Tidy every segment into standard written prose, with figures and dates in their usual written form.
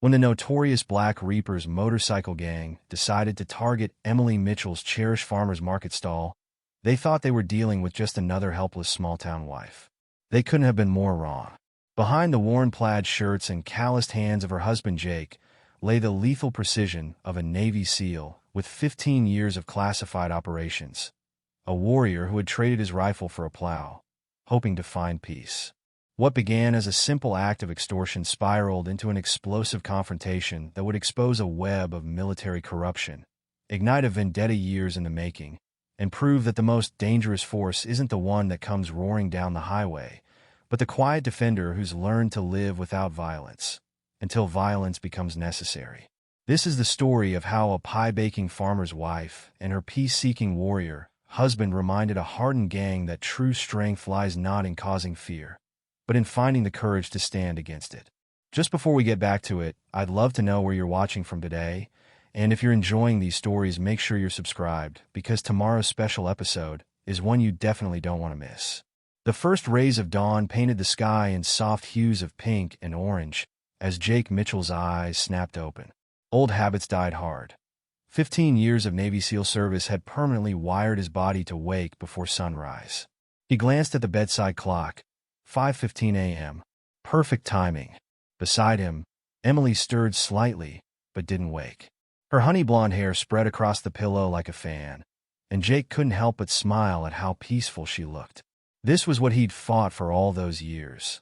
When the notorious Black Reapers motorcycle gang decided to target Emily Mitchell's cherished farmer's market stall, they thought they were dealing with just another helpless small-town wife. They couldn't have been more wrong. Behind the worn plaid shirts and calloused hands of her husband Jake lay the lethal precision of a Navy SEAL with 15 years of classified operations, a warrior who had traded his rifle for a plow, hoping to find peace. What began as a simple act of extortion spiraled into an explosive confrontation that would expose a web of military corruption, ignite a vendetta years in the making, and prove that the most dangerous force isn't the one that comes roaring down the highway, but the quiet defender who's learned to live without violence, until violence becomes necessary. This is the story of how a pie-baking farmer's wife and her peace-seeking warrior husband reminded a hardened gang that true strength lies not in causing fear, but in finding the courage to stand against it. Just before we get back to it, I'd love to know where you're watching from today, and if you're enjoying these stories, make sure you're subscribed, because tomorrow's special episode is one you definitely don't want to miss. The first rays of dawn painted the sky in soft hues of pink and orange as Jake Mitchell's eyes snapped open. Old habits died hard. 15 years of Navy SEAL service had permanently wired his body to wake before sunrise. He glanced at the bedside clock. 5:15 a.m. Perfect timing. Beside him, Emily stirred slightly, but didn't wake. Her honey blonde hair spread across the pillow like a fan, and Jake couldn't help but smile at how peaceful she looked. This was what he'd fought for all those years.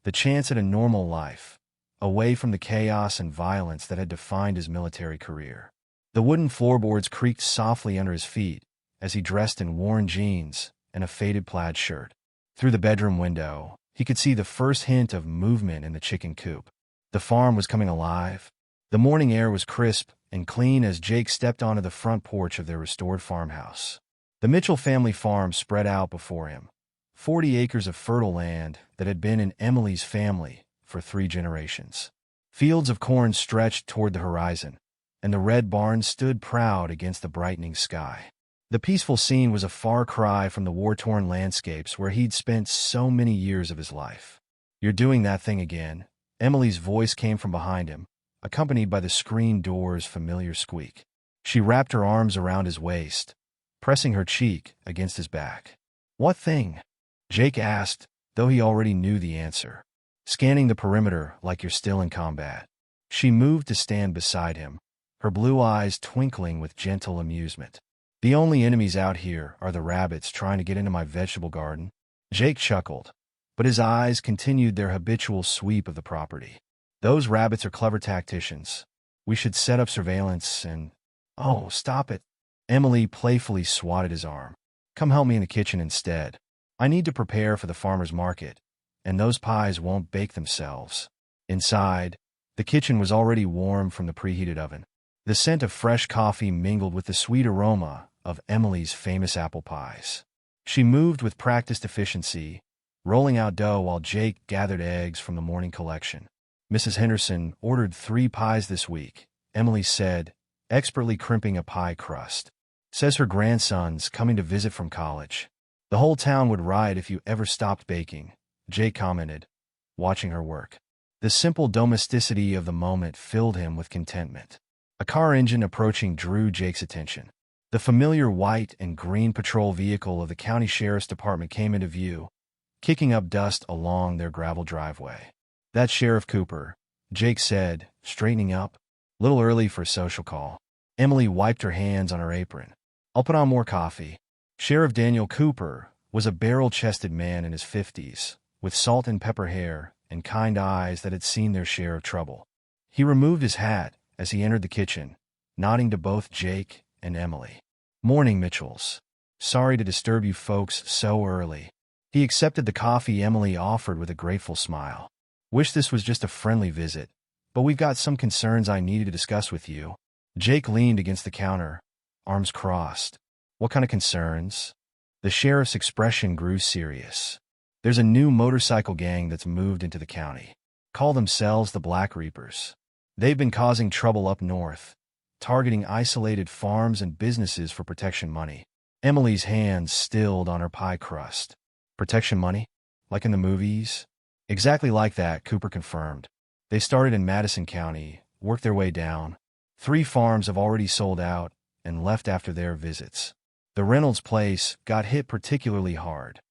The chance at a normal life, away from the chaos and violence that had defined his military career. The wooden floorboards creaked softly under his feet as he dressed in worn jeans and a faded plaid shirt. Through the bedroom window, he could see the first hint of movement in the chicken coop. The farm was coming alive. The morning air was crisp and clean as Jake stepped onto the front porch of their restored farmhouse. The Mitchell family farm spread out before him, 40 acres of fertile land that had been in Emily's family for 3 generations. Fields of corn stretched toward the horizon, and the red barn stood proud against the brightening sky. The peaceful scene was a far cry from the war-torn landscapes where he'd spent so many years of his life. "You're doing that thing again." Emily's voice came from behind him, accompanied by the screen door's familiar squeak. She wrapped her arms around his waist, pressing her cheek against his back. "What thing?" Jake asked, though he already knew the answer. "Scanning the perimeter like you're still in combat." She moved to stand beside him, her blue eyes twinkling with gentle amusement. "The only enemies out here are the rabbits trying to get into my vegetable garden." Jake chuckled, but his eyes continued their habitual sweep of the property. "Those rabbits are clever tacticians. We should set up surveillance and—" "Oh, stop it." Emily playfully swatted his arm. "Come help me in the kitchen instead. I need to prepare for the farmer's market, and those pies won't bake themselves." Inside, the kitchen was already warm from the preheated oven. The scent of fresh coffee mingled with the sweet aroma of Emily's famous apple pies. She moved with practiced efficiency, rolling out dough while Jake gathered eggs from the morning collection. "Mrs. Henderson ordered 3 pies this week," Emily said, expertly crimping a pie crust. "Says her grandson's coming to visit from college." "The whole town would riot if you ever stopped baking," Jake commented, watching her work. The simple domesticity of the moment filled him with contentment. A car engine approaching drew Jake's attention. The familiar white and green patrol vehicle of the county sheriff's department came into view, kicking up dust along their gravel driveway. "That's Sheriff Cooper," Jake said, straightening up. "Little early for a social call." Emily wiped her hands on her apron. "I'll put on more coffee." Sheriff Daniel Cooper was a barrel-chested man in his 50s, with salt and pepper hair and kind eyes that had seen their share of trouble. He removed his hat as he entered the kitchen, nodding to both Jake and Emily. "Morning, Mitchells. Sorry to disturb you folks so early." He accepted the coffee Emily offered with a grateful smile. "Wish this was just a friendly visit, but we've got some concerns I needed to discuss with you." Jake leaned against the counter, arms crossed. "What kind of concerns?" The sheriff's expression grew serious. "There's a new motorcycle gang that's moved into the county. Call themselves the Black Reapers. They've been causing trouble up north, targeting isolated farms and businesses for protection money." Emily's hands stilled on her pie crust. "Protection money? Like in the movies?" "Exactly like that," Cooper confirmed. They started in Madison County, worked their way down. 3 farms have already sold out and left after their visits. The Reynolds place got hit particularly hard.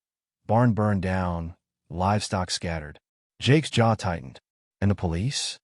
Barn burned down, livestock scattered. Jake's jaw tightened. And the police?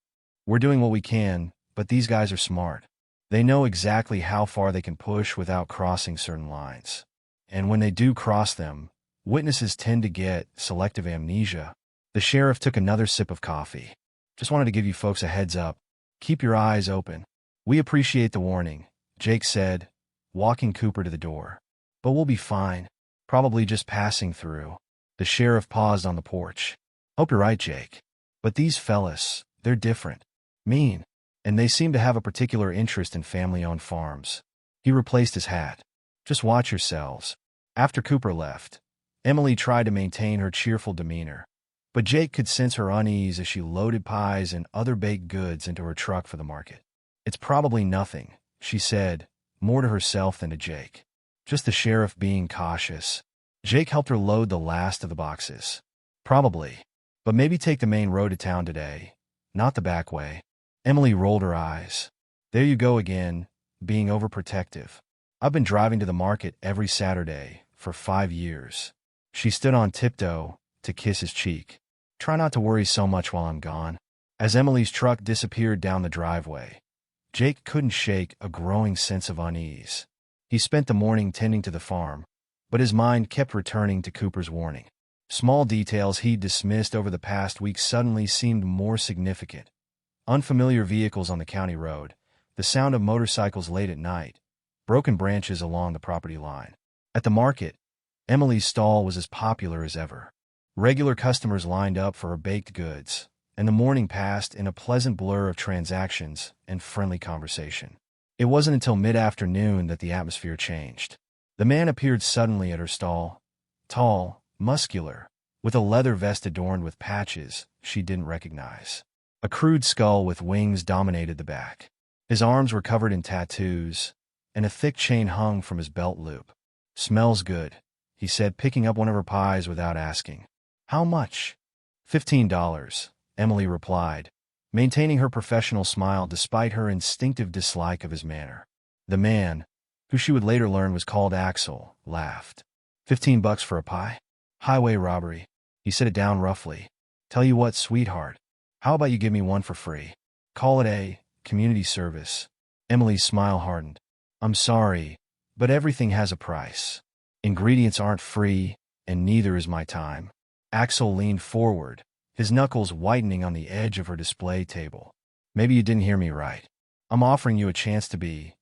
We're doing what we can, but these guys are smart. They know exactly how far they can push without crossing certain lines. And when they do cross them, witnesses tend to get selective amnesia. The sheriff took another sip of coffee. Just wanted to give you folks a heads up. Keep your eyes open. We appreciate the warning, Jake said, walking Cooper to the door. But we'll be fine. Probably just passing through. The sheriff paused on the porch. Hope you're right, Jake. But these fellas, they're different. Mean. And they seem to have a particular interest in family-owned farms. He replaced his hat. Just watch yourselves. After Cooper left, Emily tried to maintain her cheerful demeanor. But Jake could sense her unease as she loaded pies and other baked goods into her truck for the market. It's probably nothing, she said, more to herself than to Jake. Just the sheriff being cautious. Jake helped her load the last of the boxes. Probably. But maybe take the main road to town today, not the back way. Emily rolled her eyes. There you go again, being overprotective. I've been driving to the market every Saturday for 5 years. She stood on tiptoe to kiss his cheek. Try not to worry so much while I'm gone. As Emily's truck disappeared down the driveway, Jake couldn't shake a growing sense of unease. He spent the morning tending to the farm, but his mind kept returning to Cooper's warning. Small details he'd dismissed over the past week suddenly seemed more significant. Unfamiliar vehicles on the county road, the sound of motorcycles late at night, broken branches along the property line. At the market, Emily's stall was as popular as ever. Regular customers lined up for her baked goods, and the morning passed in a pleasant blur of transactions and friendly conversation. It wasn't until mid-afternoon that the atmosphere changed. The man appeared suddenly at her stall, tall, muscular, with a leather vest adorned with patches she didn't recognize. A crude skull with wings dominated the back. His arms were covered in tattoos, and a thick chain hung from his belt loop. Smells good, he said, picking up one of her pies without asking. How much? $15, Emily replied, maintaining her professional smile despite her instinctive dislike of his manner. The man, who she would later learn was called Axel, laughed. $15 for a pie? Highway robbery. He set it down roughly. Tell you what, sweetheart. How about you give me one for free? Call it a community service. Emily's smile hardened. I'm sorry, but everything has a price. Ingredients aren't free, and neither is my time. Axel leaned forward, his knuckles whitening on the edge of her display table. Maybe you didn't hear me right. I'm offering you a chance to be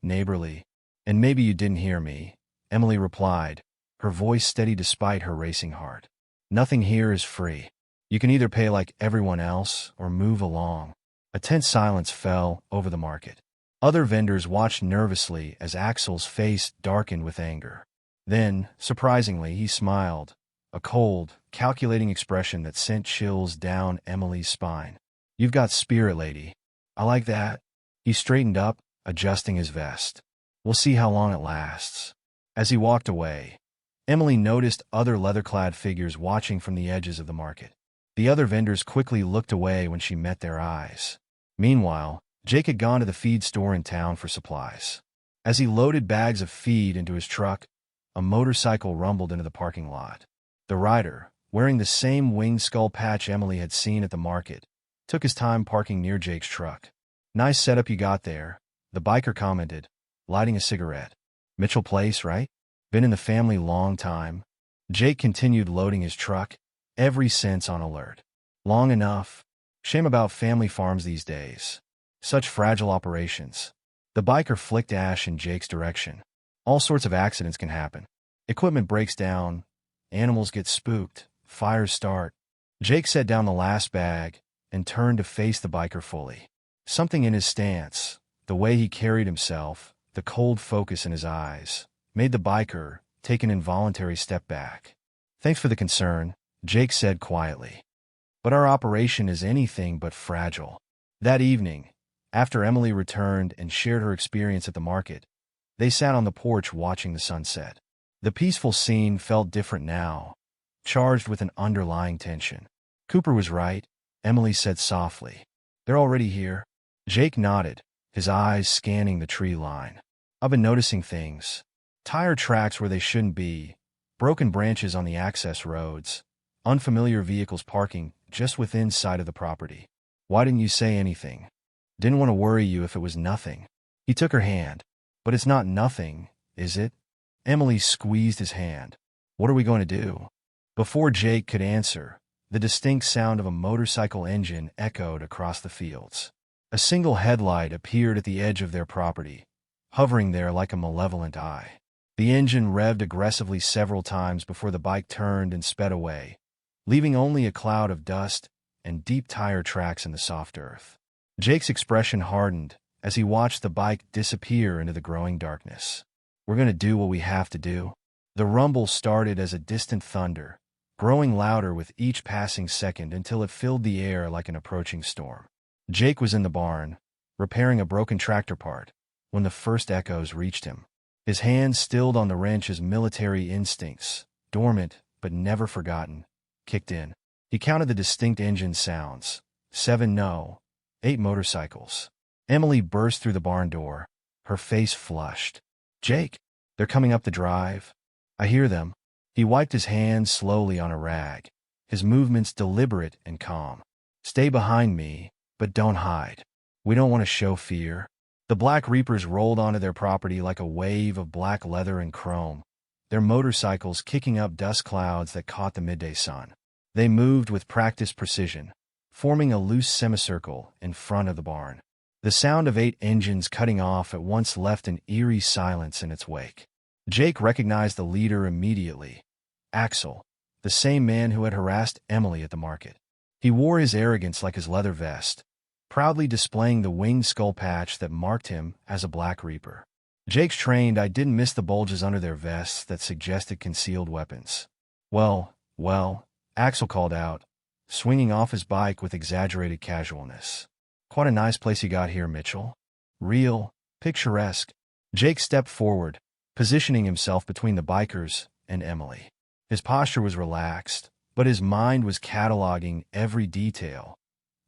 neighborly. And maybe you didn't hear me, Emily replied, her voice steady despite her racing heart. Nothing here is free. You can either pay like everyone else or move along. A tense silence fell over the market. Other vendors watched nervously as Axel's face darkened with anger. Then, surprisingly, he smiled, a cold, calculating expression that sent chills down Emily's spine. You've got spirit, lady. I like that. He straightened up, adjusting his vest. We'll see how long it lasts. As he walked away, Emily noticed other leather-clad figures watching from the edges of the market. The other vendors quickly looked away when she met their eyes. Meanwhile, Jake had gone to the feed store in town for supplies. As he loaded bags of feed into his truck, a motorcycle rumbled into the parking lot. The rider, wearing the same winged skull patch Emily had seen at the market, took his time parking near Jake's truck. Nice setup you got there, the biker commented, lighting a cigarette. Mitchell Place, right? Been in the family long time. Jake continued loading his truck, every sense on alert. Long enough. Shame about family farms these days. Such fragile operations. The biker flicked ash in Jake's direction. All sorts of accidents can happen. Equipment breaks down, animals get spooked, fires start. Jake set down the last bag and turned to face the biker fully. Something in his stance, the way he carried himself, the cold focus in his eyes, made the biker take an involuntary step back. Thanks for the concern, Jake said quietly. But our operation is anything but fragile. That evening, after Emily returned and shared her experience at the market, they sat on the porch watching the sunset. The peaceful scene felt different now, charged with an underlying tension. Cooper was right. Emily said softly. They're already here? Jake nodded, his eyes scanning the tree line. I've been noticing things. Tire tracks where they shouldn't be, broken branches on the access roads, unfamiliar vehicles parking just within sight of the property. Why didn't you say anything? Didn't want to worry you if it was nothing. He took her hand. But it's not nothing, is it? Emily squeezed his hand. What are we going to do? Before Jake could answer, the distinct sound of a motorcycle engine echoed across the fields. A single headlight appeared at the edge of their property, hovering there like a malevolent eye. The engine revved aggressively several times before the bike turned and sped away, leaving only a cloud of dust and deep tire tracks in the soft earth. Jake's expression hardened as he watched the bike disappear into the growing darkness. We're going to do what we have to do. The rumble started as a distant thunder, growing louder with each passing second until it filled the air like an approaching storm. Jake was in the barn, repairing a broken tractor part, when the first echoes reached him. His hands stilled on the wrench as military instincts, dormant but never forgotten, kicked in. He counted the distinct engine sounds. 7 no, 8 motorcycles. Emily burst through the barn door, her face flushed. Jake, they're coming up the drive. I hear them. He wiped his hands slowly on a rag, his movements deliberate and calm. Stay behind me, but don't hide. We don't want to show fear. The Black Reapers rolled onto their property like a wave of black leather and chrome, their motorcycles kicking up dust clouds that caught the midday sun. They moved with practiced precision, forming a loose semicircle in front of the barn. The sound of 8 engines cutting off at once left an eerie silence in its wake. Jake recognized the leader immediately. Axel, the same man who had harassed Emily at the market. He wore his arrogance like his leather vest, proudly displaying the winged skull patch that marked him as a Black Reaper. Jake's trained eye didn't miss the bulges under their vests that suggested concealed weapons. Well, Axel called out, swinging off his bike with exaggerated casualness. Quite a nice place you got here, Mitchell. Real, picturesque. Jake stepped forward, positioning himself between the bikers and Emily. His posture was relaxed, but his mind was cataloging every detail.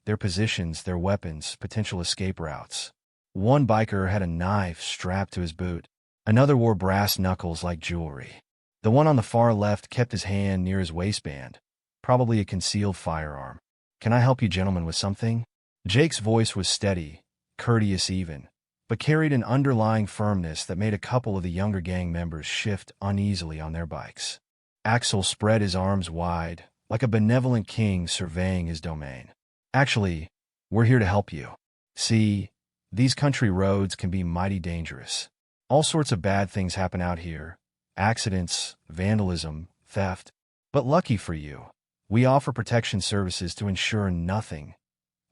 Their positions, their weapons, potential escape routes. One biker had a knife strapped to his boot. Another wore brass knuckles like jewelry. The one on the far left kept his hand near his waistband, probably a concealed firearm. Can I help you gentlemen with something? Jake's voice was steady, courteous even, but carried an underlying firmness that made a couple of the younger gang members shift uneasily on their bikes. Axel spread his arms wide, like a benevolent king surveying his domain. Actually, we're here to help you. See, these country roads can be mighty dangerous. All sorts of bad things happen out here. Accidents, vandalism, theft. But lucky for you, we offer protection services to ensure nothing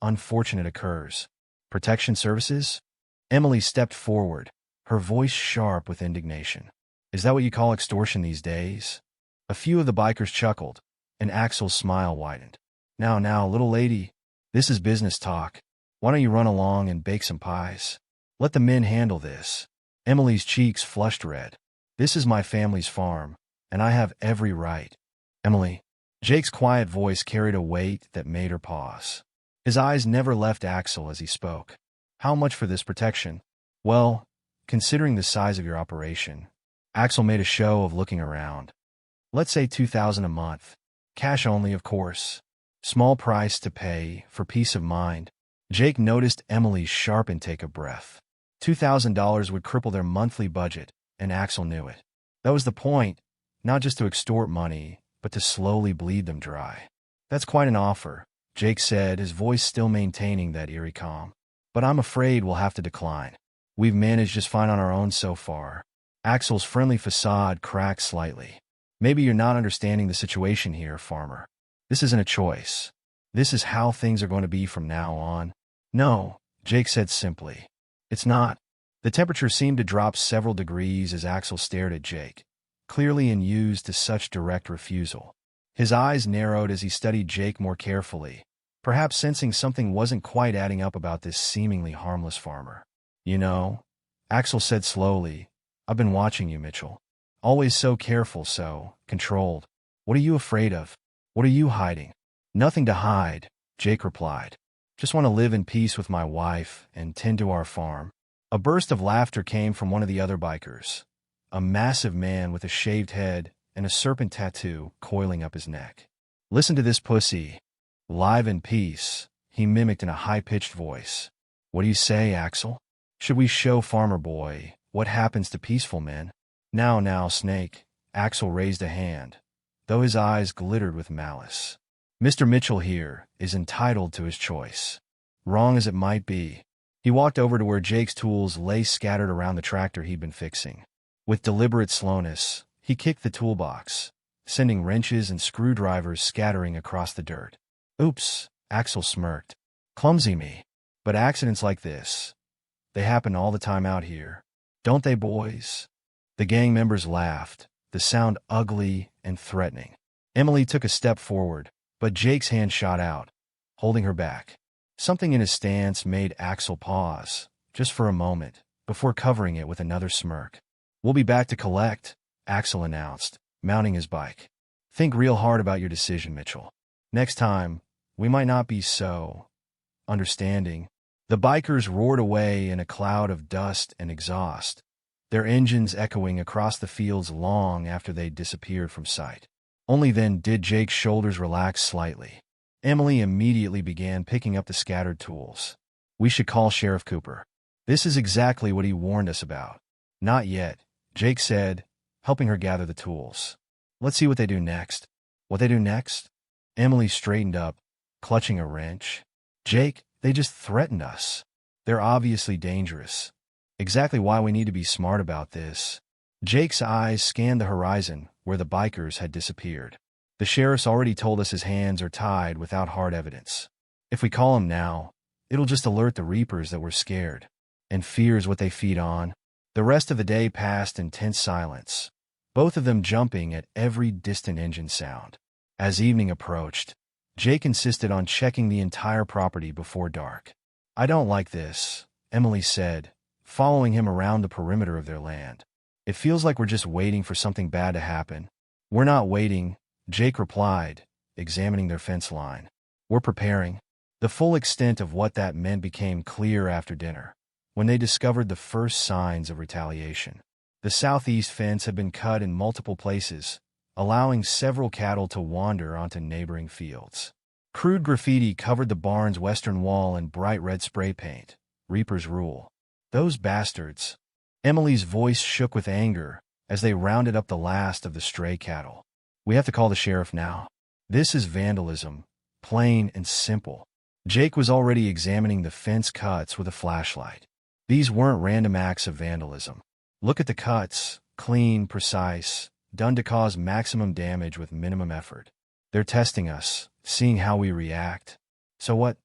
unfortunate occurs. Protection services? Emily stepped forward, her voice sharp with indignation. Is that what you call extortion these days? A few of the bikers chuckled, and Axel's smile widened. Now, little lady, this is business talk. Why don't you run along and bake some pies? Let the men handle this. Emily's cheeks flushed red. This is my family's farm, and I have every right. Emily. Jake's quiet voice carried a weight that made her pause. His eyes never left Axel as he spoke. How much for this protection? Well, considering the size of your operation. Axel made a show of looking around. Let's say $2,000 a month. Cash only, of course. Small price to pay for peace of mind. Jake noticed Emily's sharp intake of breath. $2,000 would cripple their monthly budget, and Axel knew it. That was the point, not just to extort money, but to slowly bleed them dry. That's quite an offer, Jake said, his voice still maintaining that eerie calm. But I'm afraid we'll have to decline. We've managed just fine on our own so far. Axel's friendly facade cracked slightly. Maybe you're not understanding the situation here, farmer. This isn't a choice. This is how things are going to be from now on. No, Jake said simply. It's not. The temperature seemed to drop several degrees as Axel stared at Jake, clearly unused to such direct refusal. His eyes narrowed as he studied Jake more carefully, perhaps sensing something wasn't quite adding up about this seemingly harmless farmer. You know, Axel said slowly, I've been watching you, Mitchell. Always so careful, so controlled. What are you afraid of? What are you hiding? Nothing to hide, Jake replied. Just want to live in peace with my wife and tend to our farm. A burst of laughter came from one of the other bikers, a massive man with a shaved head and a serpent tattoo coiling up his neck. Listen to this pussy. Live in peace, he mimicked in a high-pitched voice. What do you say, Axel? Should we show Farmer Boy what happens to peaceful men? Now, Snake. Axel raised a hand, though his eyes glittered with malice. Mr. Mitchell here is entitled to his choice. Wrong as it might be, he walked over to where Jake's tools lay scattered around the tractor he'd been fixing. With deliberate slowness, he kicked the toolbox, sending wrenches and screwdrivers scattering across the dirt. Oops, Axel smirked. Clumsy me. But accidents like this, they happen all the time out here. Don't they, boys? The gang members laughed, the sound ugly and threatening. Emily took a step forward, but Jake's hand shot out, holding her back. Something in his stance made Axel pause, just for a moment, before covering it with another smirk. We'll be back to collect, Axel announced, mounting his bike. Think real hard about your decision, Mitchell. Next time, we might not be so understanding. The bikers roared away in a cloud of dust and exhaust, their engines echoing across the fields long after they'd disappeared from sight. Only then did Jake's shoulders relax slightly. Emily immediately began picking up the scattered tools. We should call Sheriff Cooper. This is exactly what he warned us about. Not yet, Jake said, helping her gather the tools. Let's see what they do next. What they do next? Emily straightened up, clutching a wrench. Jake, they just threatened us. They're obviously dangerous. Exactly why we need to be smart about this. Jake's eyes scanned the horizon where the bikers had disappeared. The sheriff's already told us his hands are tied without hard evidence. If we call him now, it'll just alert the reapers that we're scared. And fear is what they feed on. The rest of the day passed in tense silence, both of them jumping at every distant engine sound. As evening approached, Jake insisted on checking the entire property before dark. I don't like this, Emily said, following him around the perimeter of their land. It feels like we're just waiting for something bad to happen. We're not waiting, Jake replied, examining their fence line. We're preparing. The full extent of what that meant became clear after dinner, when they discovered the first signs of retaliation. The southeast fence had been cut in multiple places, allowing several cattle to wander onto neighboring fields. Crude graffiti covered the barn's western wall in bright red spray paint. Reapers rule. Those bastards. Emily's voice shook with anger as they rounded up the last of the stray cattle. We have to call the sheriff now. This is vandalism, plain and simple. Jake was already examining the fence cuts with a flashlight. These weren't random acts of vandalism. Look at the cuts, clean, precise, done to cause maximum damage with minimum effort. They're testing us, seeing how we react. So what?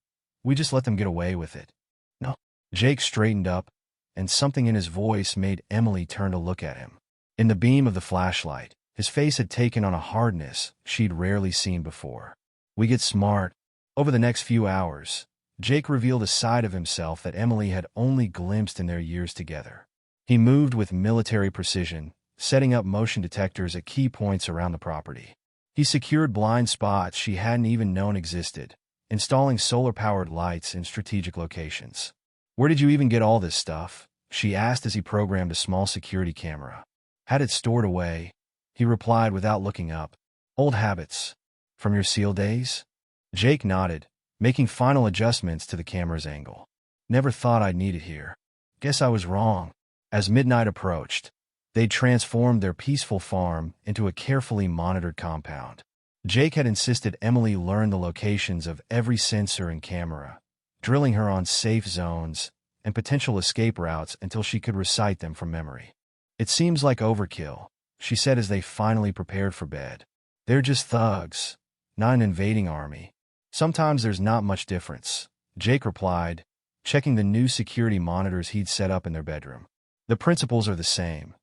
We just let them get away with it. No. Jake straightened up, and something in his voice made Emily turn to look at him. In the beam of the flashlight, his face had taken on a hardness she'd rarely seen before. We get smart. Over the next few hours, Jake revealed a side of himself that Emily had only glimpsed in their years together. He moved with military precision, setting up motion detectors at key points around the property. He secured blind spots she hadn't even known existed, installing solar-powered lights in strategic locations. Where did you even get all this stuff? She asked as he programmed a small security camera. Had it stored away, he replied without looking up. Old habits. From your SEAL days? Jake nodded, making final adjustments to the camera's angle. Never thought I'd need it here. Guess I was wrong. As midnight approached, they transformed their peaceful farm into a carefully monitored compound. Jake had insisted Emily learn the locations of every sensor and camera, drilling her on safe zones and potential escape routes until she could recite them from memory. It seems like overkill, she said as they finally prepared for bed. They're just thugs, not an invading army. Sometimes there's not much difference, Jake replied, checking the new security monitors he'd set up in their bedroom. The principles are the same.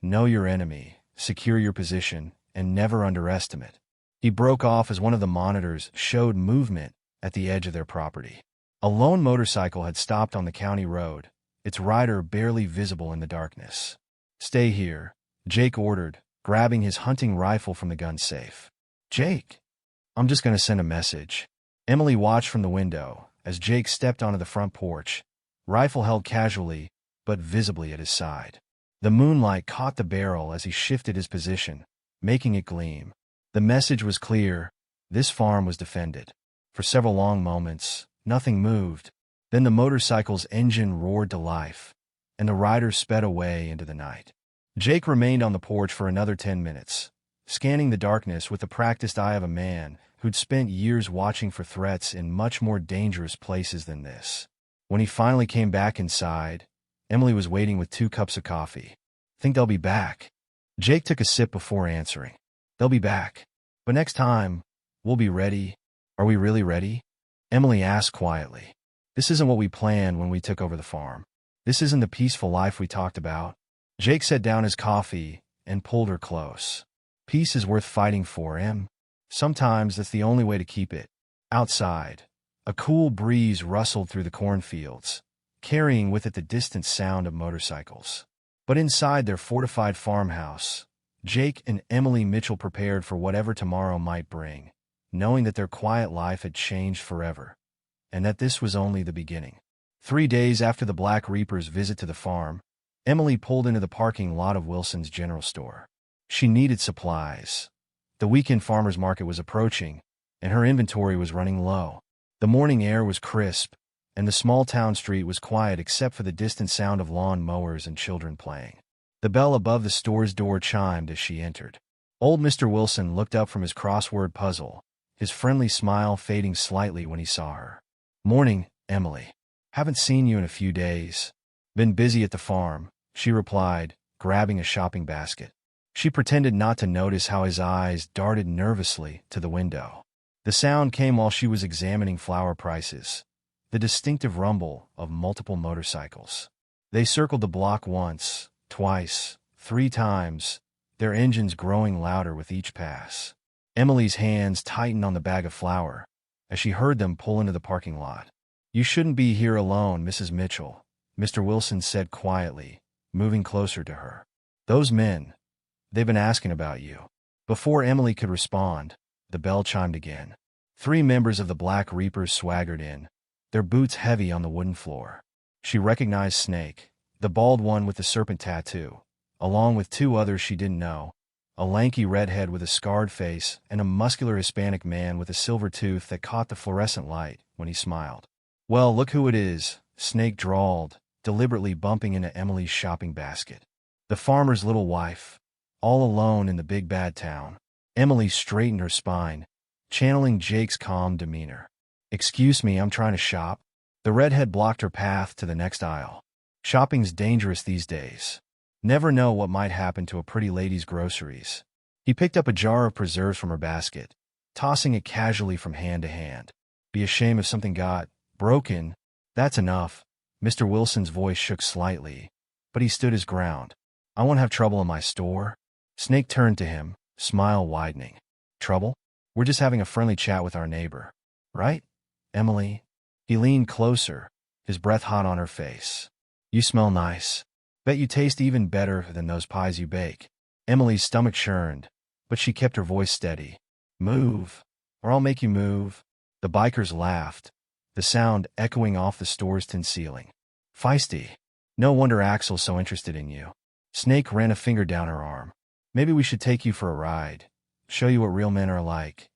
Know your enemy, secure your position, and never underestimate. He broke off as one of the monitors showed movement at the edge of their property. A lone motorcycle had stopped on the county road, its rider barely visible in the darkness. Stay here, Jake ordered, grabbing his hunting rifle from the gun safe. Jake, I'm just going to send a message. Emily watched from the window as Jake stepped onto the front porch, rifle held casually but visibly at his side. The moonlight caught the barrel as he shifted his position, making it gleam. The message was clear: this farm was defended. For several long moments, nothing moved. Then the motorcycle's engine roared to life, and the rider sped away into the night. Jake remained on the porch for another 10 minutes, scanning the darkness with the practiced eye of a man who'd spent years watching for threats in much more dangerous places than this. When he finally came back inside, Emily was waiting with 2 cups of coffee. "Think they'll be back?" Jake took a sip before answering. "They'll be back. But next time, we'll be ready." "Are we really ready?" Emily asked quietly. "This isn't what we planned when we took over the farm. This isn't the peaceful life we talked about." Jake set down his coffee and pulled her close. "Peace is worth fighting for, Em. Sometimes that's the only way to keep it." Outside, a cool breeze rustled through the cornfields, carrying with it the distant sound of motorcycles. But inside their fortified farmhouse, Jake and Emily Mitchell prepared for whatever tomorrow might bring, knowing that their quiet life had changed forever, and that this was only the beginning. 3 days after the Black Reaper's visit to the farm, Emily pulled into the parking lot of Wilson's General Store. She needed supplies. The weekend farmers market was approaching, and her inventory was running low. The morning air was crisp, and the small town street was quiet except for the distant sound of lawn mowers and children playing. The bell above the store's door chimed as she entered. Old Mr. Wilson looked up from his crossword puzzle, his friendly smile fading slightly when he saw her. "Morning, Emily. Haven't seen you in a few days." "Been busy at the farm," she replied, grabbing a shopping basket. She pretended not to notice how his eyes darted nervously to the window. The sound came while she was examining flower prices, the distinctive rumble of multiple motorcycles. They circled the block once, twice, 3 times, their engines growing louder with each pass. Emily's hands tightened on the bag of flour as she heard them pull into the parking lot. "You shouldn't be here alone, Mrs. Mitchell," Mr. Wilson said quietly, moving closer to her. "Those men, they've been asking about you." Before Emily could respond, the bell chimed again. 3 members of the Black Reapers swaggered in, their boots heavy on the wooden floor. She recognized Snake, the bald one with the serpent tattoo, along with 2 others she didn't know, a lanky redhead with a scarred face and a muscular Hispanic man with a silver tooth that caught the fluorescent light when he smiled. "Well, look who it is," Snake drawled, deliberately bumping into Emily's shopping basket. "The farmer's little wife, all alone in the big bad town." Emily straightened her spine, channeling Jake's calm demeanor. "Excuse me, I'm trying to shop." The redhead blocked her path to the next aisle. "Shopping's dangerous these days. Never know what might happen to a pretty lady's groceries." He picked up a jar of preserves from her basket, tossing it casually from hand to hand. "Be a shame if something got broken." "That's enough." Mr. Wilson's voice shook slightly, but he stood his ground. "I won't have trouble in my store." Snake turned to him, smile widening. "Trouble? We're just having a friendly chat with our neighbor. Right, Emily?" He leaned closer, his breath hot on her face. "You smell nice. Bet you taste even better than those pies you bake." Emily's stomach churned, but she kept her voice steady. "Move, or I'll make you move." The bikers laughed, the sound echoing off the store's tin ceiling. "Feisty. No wonder Axel's so interested in you." Snake ran a finger down her arm. "Maybe we should take you for a ride. Show you what real men are like."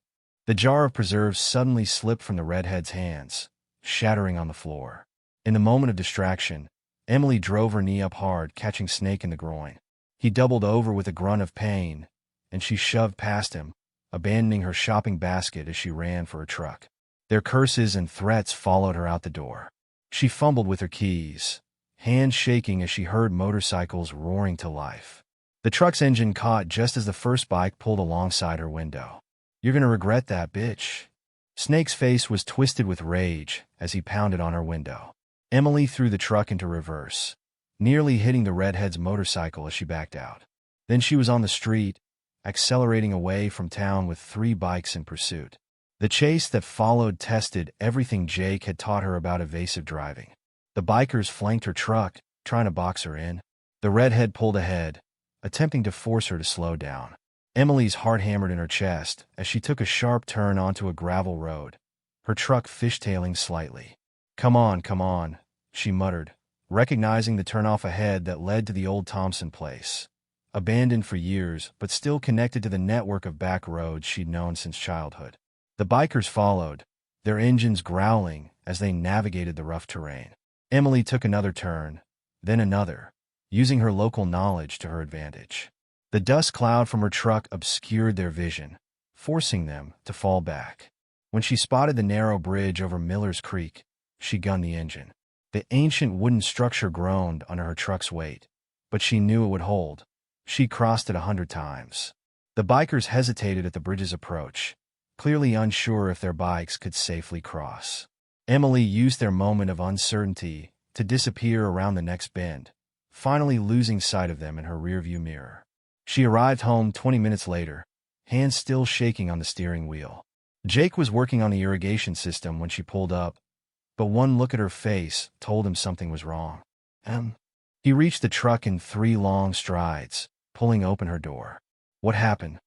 The jar of preserves suddenly slipped from the redhead's hands, shattering on the floor. In the moment of distraction, Emily drove her knee up hard, catching Snake in the groin. He doubled over with a grunt of pain, and she shoved past him, abandoning her shopping basket as she ran for her truck. Their curses and threats followed her out the door. She fumbled with her keys, hands shaking as she heard motorcycles roaring to life. The truck's engine caught just as the first bike pulled alongside her window. "You're gonna regret that, bitch." Snake's face was twisted with rage as he pounded on her window. Emily threw the truck into reverse, nearly hitting the redhead's motorcycle as she backed out. Then she was on the street, accelerating away from town with 3 bikes in pursuit. The chase that followed tested everything Jake had taught her about evasive driving. The bikers flanked her truck, trying to box her in. The redhead pulled ahead, attempting to force her to slow down. Emily's heart hammered in her chest as she took a sharp turn onto a gravel road, her truck fishtailing slightly. Come on, she muttered, recognizing the turnoff ahead that led to the old Thompson place. Abandoned for years, but still connected to the network of back roads she'd known since childhood. The bikers followed, their engines growling as they navigated the rough terrain. Emily took another turn, then another, using her local knowledge to her advantage. The dust cloud from her truck obscured their vision, forcing them to fall back. When she spotted the narrow bridge over Miller's Creek, she gunned the engine. The ancient wooden structure groaned under her truck's weight, but she knew it would hold. She crossed it 100 times. The bikers hesitated at the bridge's approach, clearly unsure if their bikes could safely cross. Emily used their moment of uncertainty to disappear around the next bend, finally losing sight of them in her rearview mirror. She arrived home 20 minutes later, hands still shaking on the steering wheel. Jake was working on the irrigation system when she pulled up, but one look at her face told him something was wrong. He reached the truck in 3 long strides, pulling open her door. What happened?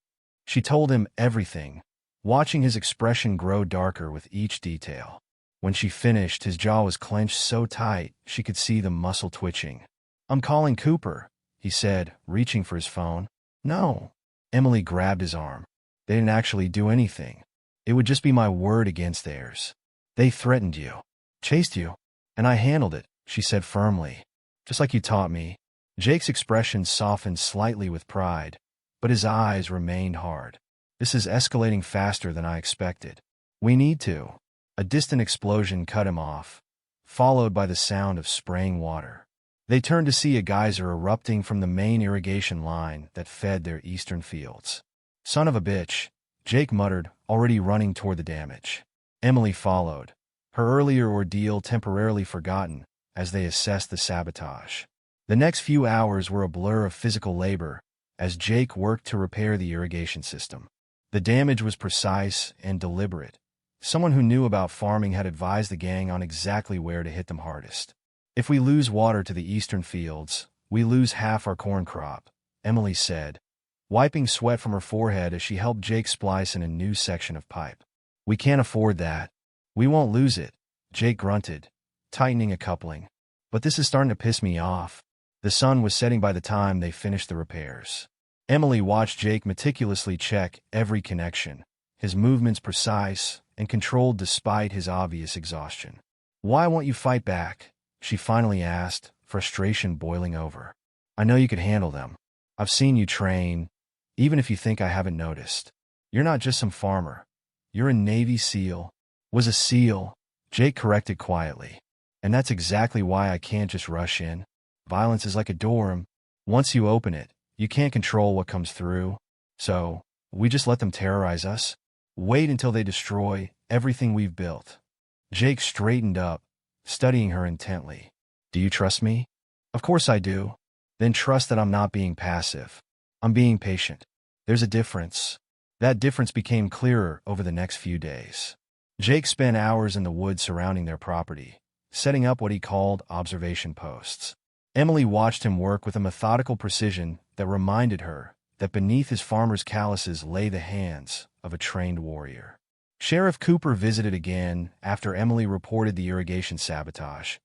She told him everything, watching his expression grow darker with each detail. When she finished, his jaw was clenched so tight she could see the muscle twitching. I'm calling Cooper, he said, reaching for his phone. No. Emily grabbed his arm. They didn't actually do anything. It would just be my word against theirs. They threatened you, chased you, and I handled it, she said firmly. Just like you taught me. Jake's expression softened slightly with pride, but his eyes remained hard. This is escalating faster than I expected. We need to. A distant explosion cut him off, followed by the sound of spraying water. They turned to see a geyser erupting from the main irrigation line that fed their eastern fields. Son of a bitch, Jake muttered, already running toward the damage. Emily followed, her earlier ordeal temporarily forgotten as they assessed the sabotage. The next few hours were a blur of physical labor as Jake worked to repair the irrigation system. The damage was precise and deliberate. Someone who knew about farming had advised the gang on exactly where to hit them hardest. If we lose water to the eastern fields, we lose half our corn crop, Emily said, wiping sweat from her forehead as she helped Jake splice in a new section of pipe. We can't afford that. We won't lose it, Jake grunted, tightening a coupling. But this is starting to piss me off. The sun was setting by the time they finished the repairs. Emily watched Jake meticulously check every connection, his movements precise and controlled despite his obvious exhaustion. Why won't you fight back? She finally asked, frustration boiling over. I know you could handle them. I've seen you train, even if you think I haven't noticed. You're not just some farmer. You're a Navy SEAL. Was a SEAL, Jake corrected quietly. And that's exactly why I can't just rush in. Violence is like a door. Once you open it, you can't control what comes through. So, we just let them terrorize us? Wait until they destroy everything we've built. Jake straightened up, studying her intently. Do you trust me? Of course I do. Then trust that I'm not being passive. I'm being patient. There's a difference. That difference became clearer over the next few days. Jake spent hours in the woods surrounding their property, setting up what he called observation posts. Emily watched him work with a methodical precision that reminded her that beneath his farmer's calluses lay the hands of a trained warrior. Sheriff Cooper visited again after Emily reported the irrigation sabotage,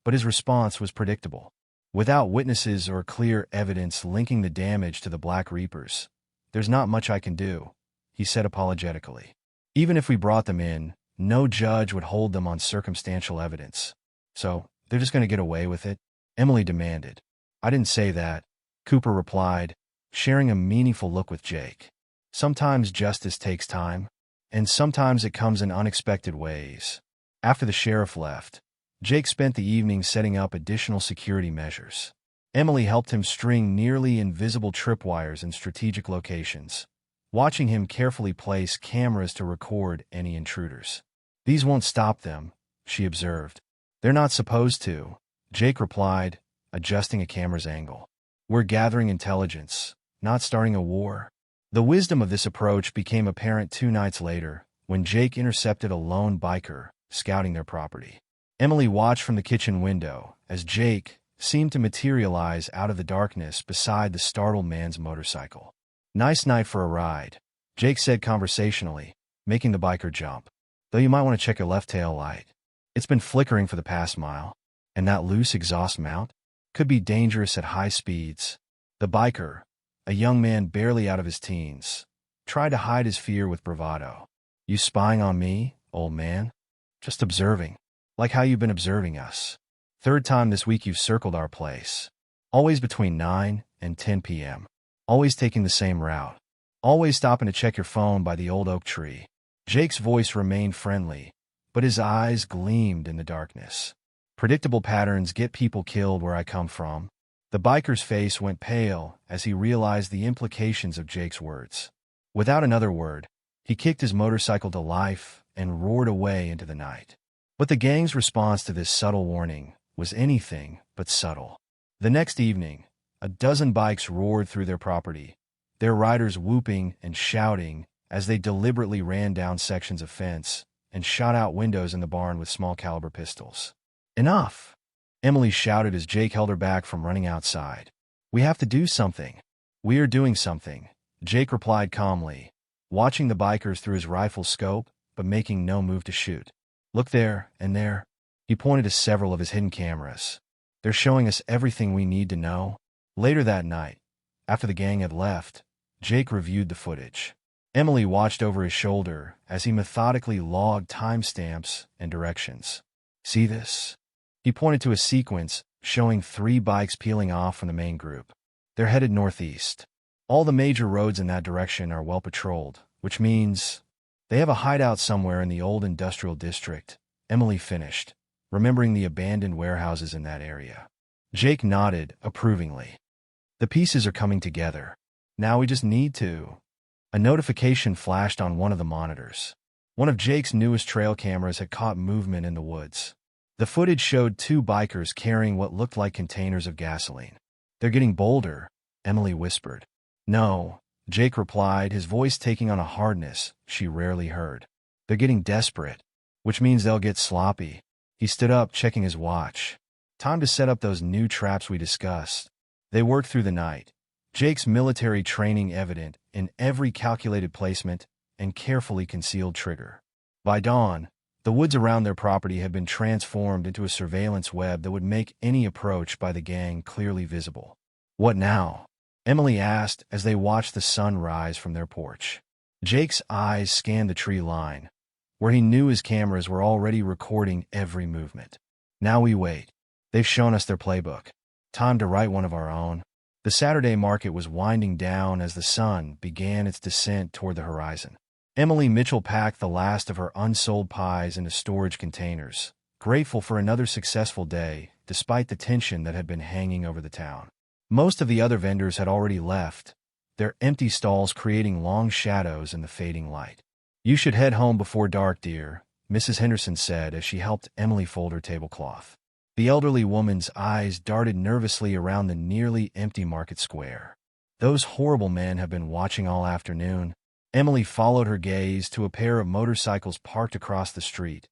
but his response was predictable. Without witnesses or clear evidence linking the damage to the Black Reapers, there's not much I can do, he said apologetically. Even if we brought them in, no judge would hold them on circumstantial evidence. So, they're just going to get away with it? Emily demanded. I didn't say that, Cooper replied, sharing a meaningful look with Jake. Sometimes justice takes time, and sometimes it comes in unexpected ways. After the sheriff left, Jake spent the evening setting up additional security measures. Emily helped him string nearly invisible tripwires in strategic locations, watching him carefully place cameras to record any intruders. These won't stop them, she observed. They're not supposed to, Jake replied, adjusting a camera's angle. We're gathering intelligence, not starting a war. The wisdom of this approach became apparent 2 nights later, when Jake intercepted a lone biker scouting their property. Emily watched from the kitchen window as Jake seemed to materialize out of the darkness beside the startled man's motorcycle. Nice night for a ride, Jake said conversationally, making the biker jump. though you might want to check your left tail light. It's been flickering for the past mile, and that loose exhaust mount could be dangerous at high speeds. The biker, a young man barely out of his teens, tried to hide his fear with bravado. You spying on me, old man? Just observing, like how you've been observing us. Third time this week you've circled our place. Always between 9 and 10 p.m. Always taking the same route. Always stopping to check your phone by the old oak tree. Jake's voice remained friendly, but his eyes gleamed in the darkness. Predictable patterns get people killed where I come from. The biker's face went pale as he realized the implications of Jake's words. Without another word, he kicked his motorcycle to life and roared away into the night. But the gang's response to this subtle warning was anything but subtle. The next evening, a dozen bikes roared through their property, their riders whooping and shouting as they deliberately ran down sections of fence and shot out windows in the barn with small-caliber pistols. "Enough!" Emily shouted as Jake held her back from running outside. "We have to do something." "We are doing something," Jake replied calmly, watching the bikers through his rifle scope but making no move to shoot. "Look there and there." He pointed to several of his hidden cameras. "They're showing us everything we need to know." Later that night, after the gang had left, Jake reviewed the footage. Emily watched over his shoulder as he methodically logged timestamps and directions. "See this?" He pointed to a sequence showing 3 bikes peeling off from the main group. They're headed northeast. All the major roads in that direction are well patrolled, which means they have a hideout somewhere in the old industrial district, Emily finished, remembering the abandoned warehouses in that area. Jake nodded approvingly. "The pieces are coming together. Now we just need to." A notification flashed on one of the monitors. One of Jake's newest trail cameras had caught movement in the woods. The footage showed 2 bikers carrying what looked like containers of gasoline. "They're getting bolder," Emily whispered. "No," Jake replied, his voice taking on a hardness she rarely heard. "They're getting desperate, which means they'll get sloppy." He stood up, checking his watch. "Time to set up those new traps we discussed." They worked through the night, Jake's military training evident in every calculated placement and carefully concealed trigger. By dawn, the woods around their property had been transformed into a surveillance web that would make any approach by the gang clearly visible. "What now?" Emily asked as they watched the sun rise from their porch. Jake's eyes scanned the tree line, where he knew his cameras were already recording every movement. "Now we wait. They've shown us their playbook. Time to write one of our own." The Saturday market was winding down as the sun began its descent toward the horizon. Emily Mitchell packed the last of her unsold pies into storage containers, grateful for another successful day despite the tension that had been hanging over the town. Most of the other vendors had already left, their empty stalls creating long shadows in the fading light. "You should head home before dark, dear," Mrs. Henderson said as she helped Emily fold her tablecloth. The elderly woman's eyes darted nervously around the nearly empty market square. "Those horrible men have been watching all afternoon." Emily followed her gaze to a pair of motorcycles parked across the street,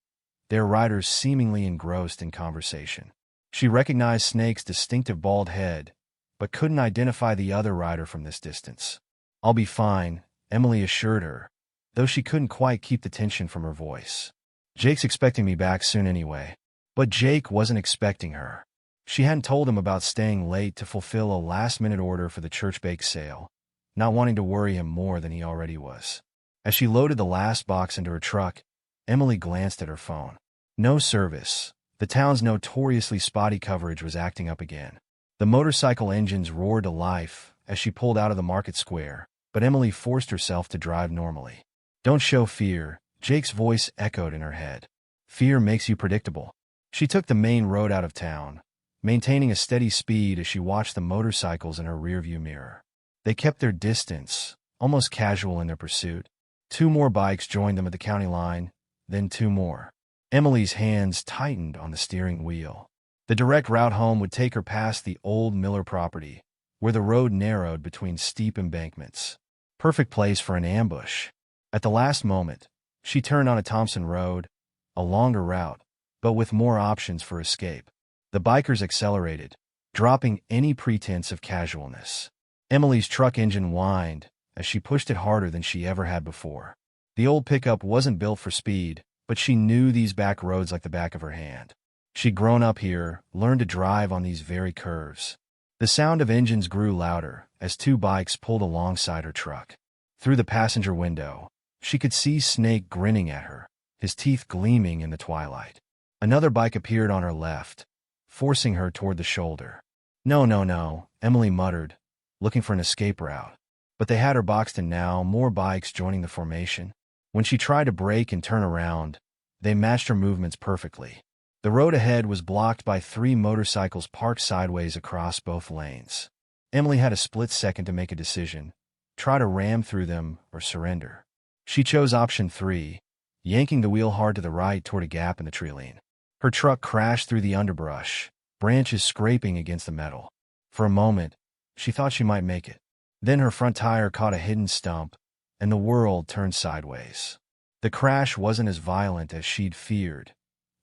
their riders seemingly engrossed in conversation. She recognized Snake's distinctive bald head, but couldn't identify the other rider from this distance. "I'll be fine," Emily assured her, though she couldn't quite keep the tension from her voice. "Jake's expecting me back soon anyway." But Jake wasn't expecting her. She hadn't told him about staying late to fulfill a last-minute order for the church bake sale, not wanting to worry him more than he already was. As she loaded the last box into her truck, Emily glanced at her phone. No service. The town's notoriously spotty coverage was acting up again. The motorcycle engines roared to life as she pulled out of the market square, but Emily forced herself to drive normally. "Don't show fear," Jake's voice echoed in her head. "Fear makes you predictable." She took the main road out of town, maintaining a steady speed as she watched the motorcycles in her rearview mirror. They kept their distance, almost casual in their pursuit. 2 more bikes joined them at the county line, then 2 more. Emily's hands tightened on the steering wheel. The direct route home would take her past the old Miller property, where the road narrowed between steep embankments. Perfect place for an ambush. At the last moment, she turned onto Thompson Road, a longer route, but with more options for escape. The bikers accelerated, dropping any pretense of casualness. Emily's truck engine whined as she pushed it harder than she ever had before. The old pickup wasn't built for speed, but she knew these back roads like the back of her hand. She'd grown up here, learned to drive on these very curves. The sound of engines grew louder as two bikes pulled alongside her truck. Through the passenger window, she could see Snake grinning at her, his teeth gleaming in the twilight. Another bike appeared on her left, forcing her toward the shoulder. No, no, no, Emily muttered, looking for an escape route. But they had her boxed in now, more bikes joining the formation. When she tried to brake and turn around, they matched her movements perfectly. The road ahead was blocked by 3 motorcycles parked sideways across both lanes. Emily had a split second to make a decision, try to ram through them or surrender. She chose option 3, yanking the wheel hard to the right toward a gap in the treeline. Her truck crashed through the underbrush, branches scraping against the metal. For a moment, she thought she might make it. Then her front tire caught a hidden stump, and the world turned sideways. The crash wasn't as violent as she'd feared.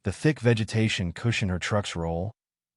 The thick vegetation cushioned her truck's roll,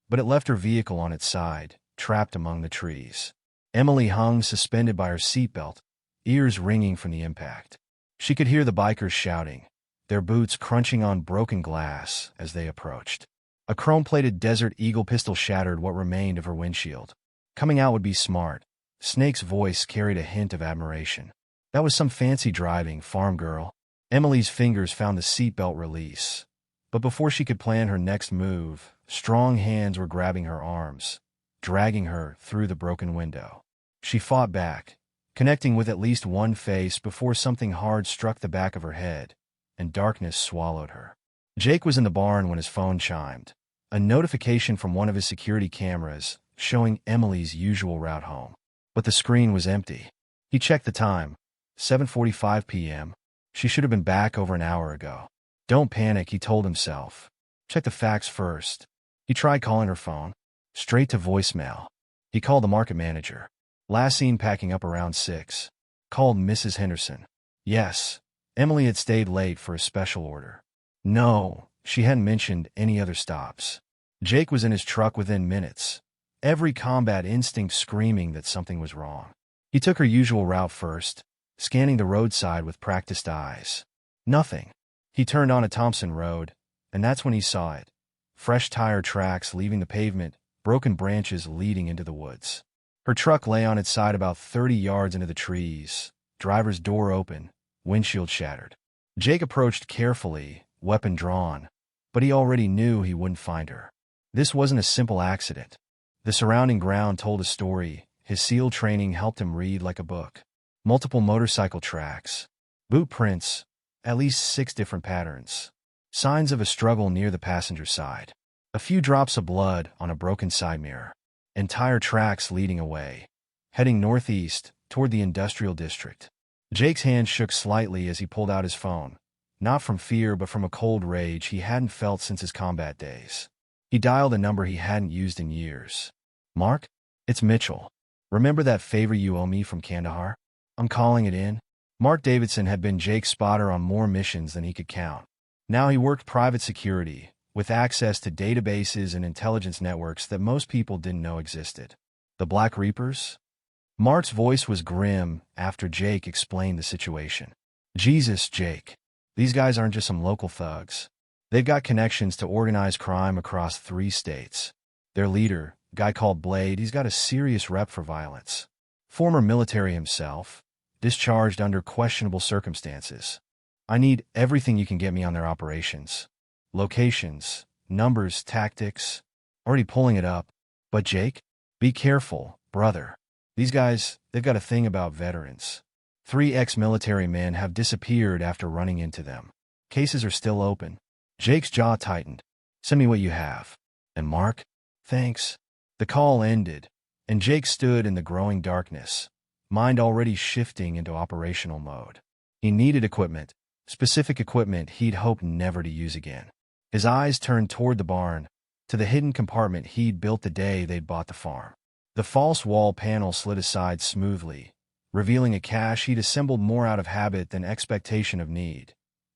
but it left her vehicle on its side, trapped among the trees. Emily hung suspended by her seatbelt, ears ringing from the impact. She could hear the bikers shouting, their boots crunching on broken glass as they approached. A chrome-plated Desert Eagle pistol shattered what remained of her windshield. Coming out would be smart. Snake's voice carried a hint of admiration. That was some fancy driving, farm girl. Emily's fingers found the seatbelt release. But before she could plan her next move, strong hands were grabbing her arms, dragging her through the broken window. She fought back, connecting with at least one face before something hard struck the back of her head, and darkness swallowed her. Jake was in the barn when his phone chimed, a notification from one of his security cameras showing Emily's usual route home. But the screen was empty. He checked the time, 7:45 p.m. She should have been back over an hour ago. Don't panic, he told himself. Check the facts first. He tried calling her phone. Straight to voicemail. He called the market manager. Last seen packing up around 6. Called Mrs. Henderson. Yes, Emily had stayed late for a special order. No, she hadn't mentioned any other stops. Jake was in his truck within minutes, every combat instinct screaming that something was wrong. He took her usual route first, scanning the roadside with practiced eyes. Nothing. He turned on a Thompson road, and that's when he saw it. Fresh tire tracks leaving the pavement, broken branches leading into the woods. Her truck lay on its side about 30 yards into the trees, driver's door open, windshield shattered. Jake approached carefully, weapon drawn, but he already knew he wouldn't find her. This wasn't a simple accident. The surrounding ground told a story. His SEAL training helped him read like a book. Multiple motorcycle tracks, boot prints, at least 6 different patterns. Signs of a struggle near the passenger side. A few drops of blood on a broken side mirror. And tire tracks leading away, heading northeast toward the industrial district. Jake's hand shook slightly as he pulled out his phone, not from fear but from a cold rage he hadn't felt since his combat days. He dialed a number he hadn't used in years. Mark? It's Mitchell. Remember that favor you owe me from Kandahar? I'm calling it in. Mark Davidson had been Jake's spotter on more missions than he could count. Now he worked private security, with access to databases and intelligence networks that most people didn't know existed. The Black Reapers? Mark's voice was grim after Jake explained the situation. Jesus, Jake. These guys aren't just some local thugs. They've got connections to organized crime across 3 states. Their leader, a guy called Plaid, he's got a serious rep for violence. Former military himself, discharged under questionable circumstances. I need everything you can get me on their operations. Locations, numbers, tactics. Already pulling it up. But Jake? Be careful, brother. These guys, they've got a thing about veterans. 3 ex-military men have disappeared after running into them. Cases are still open. Jake's jaw tightened. Send me what you have. And Mark? Thanks. The call ended, and Jake stood in the growing darkness, mind already shifting into operational mode. He needed equipment, specific equipment he'd hoped never to use again. His eyes turned toward the barn, to the hidden compartment he'd built the day they'd bought the farm. The false wall panel slid aside smoothly, revealing a cache he'd assembled more out of habit than expectation of need.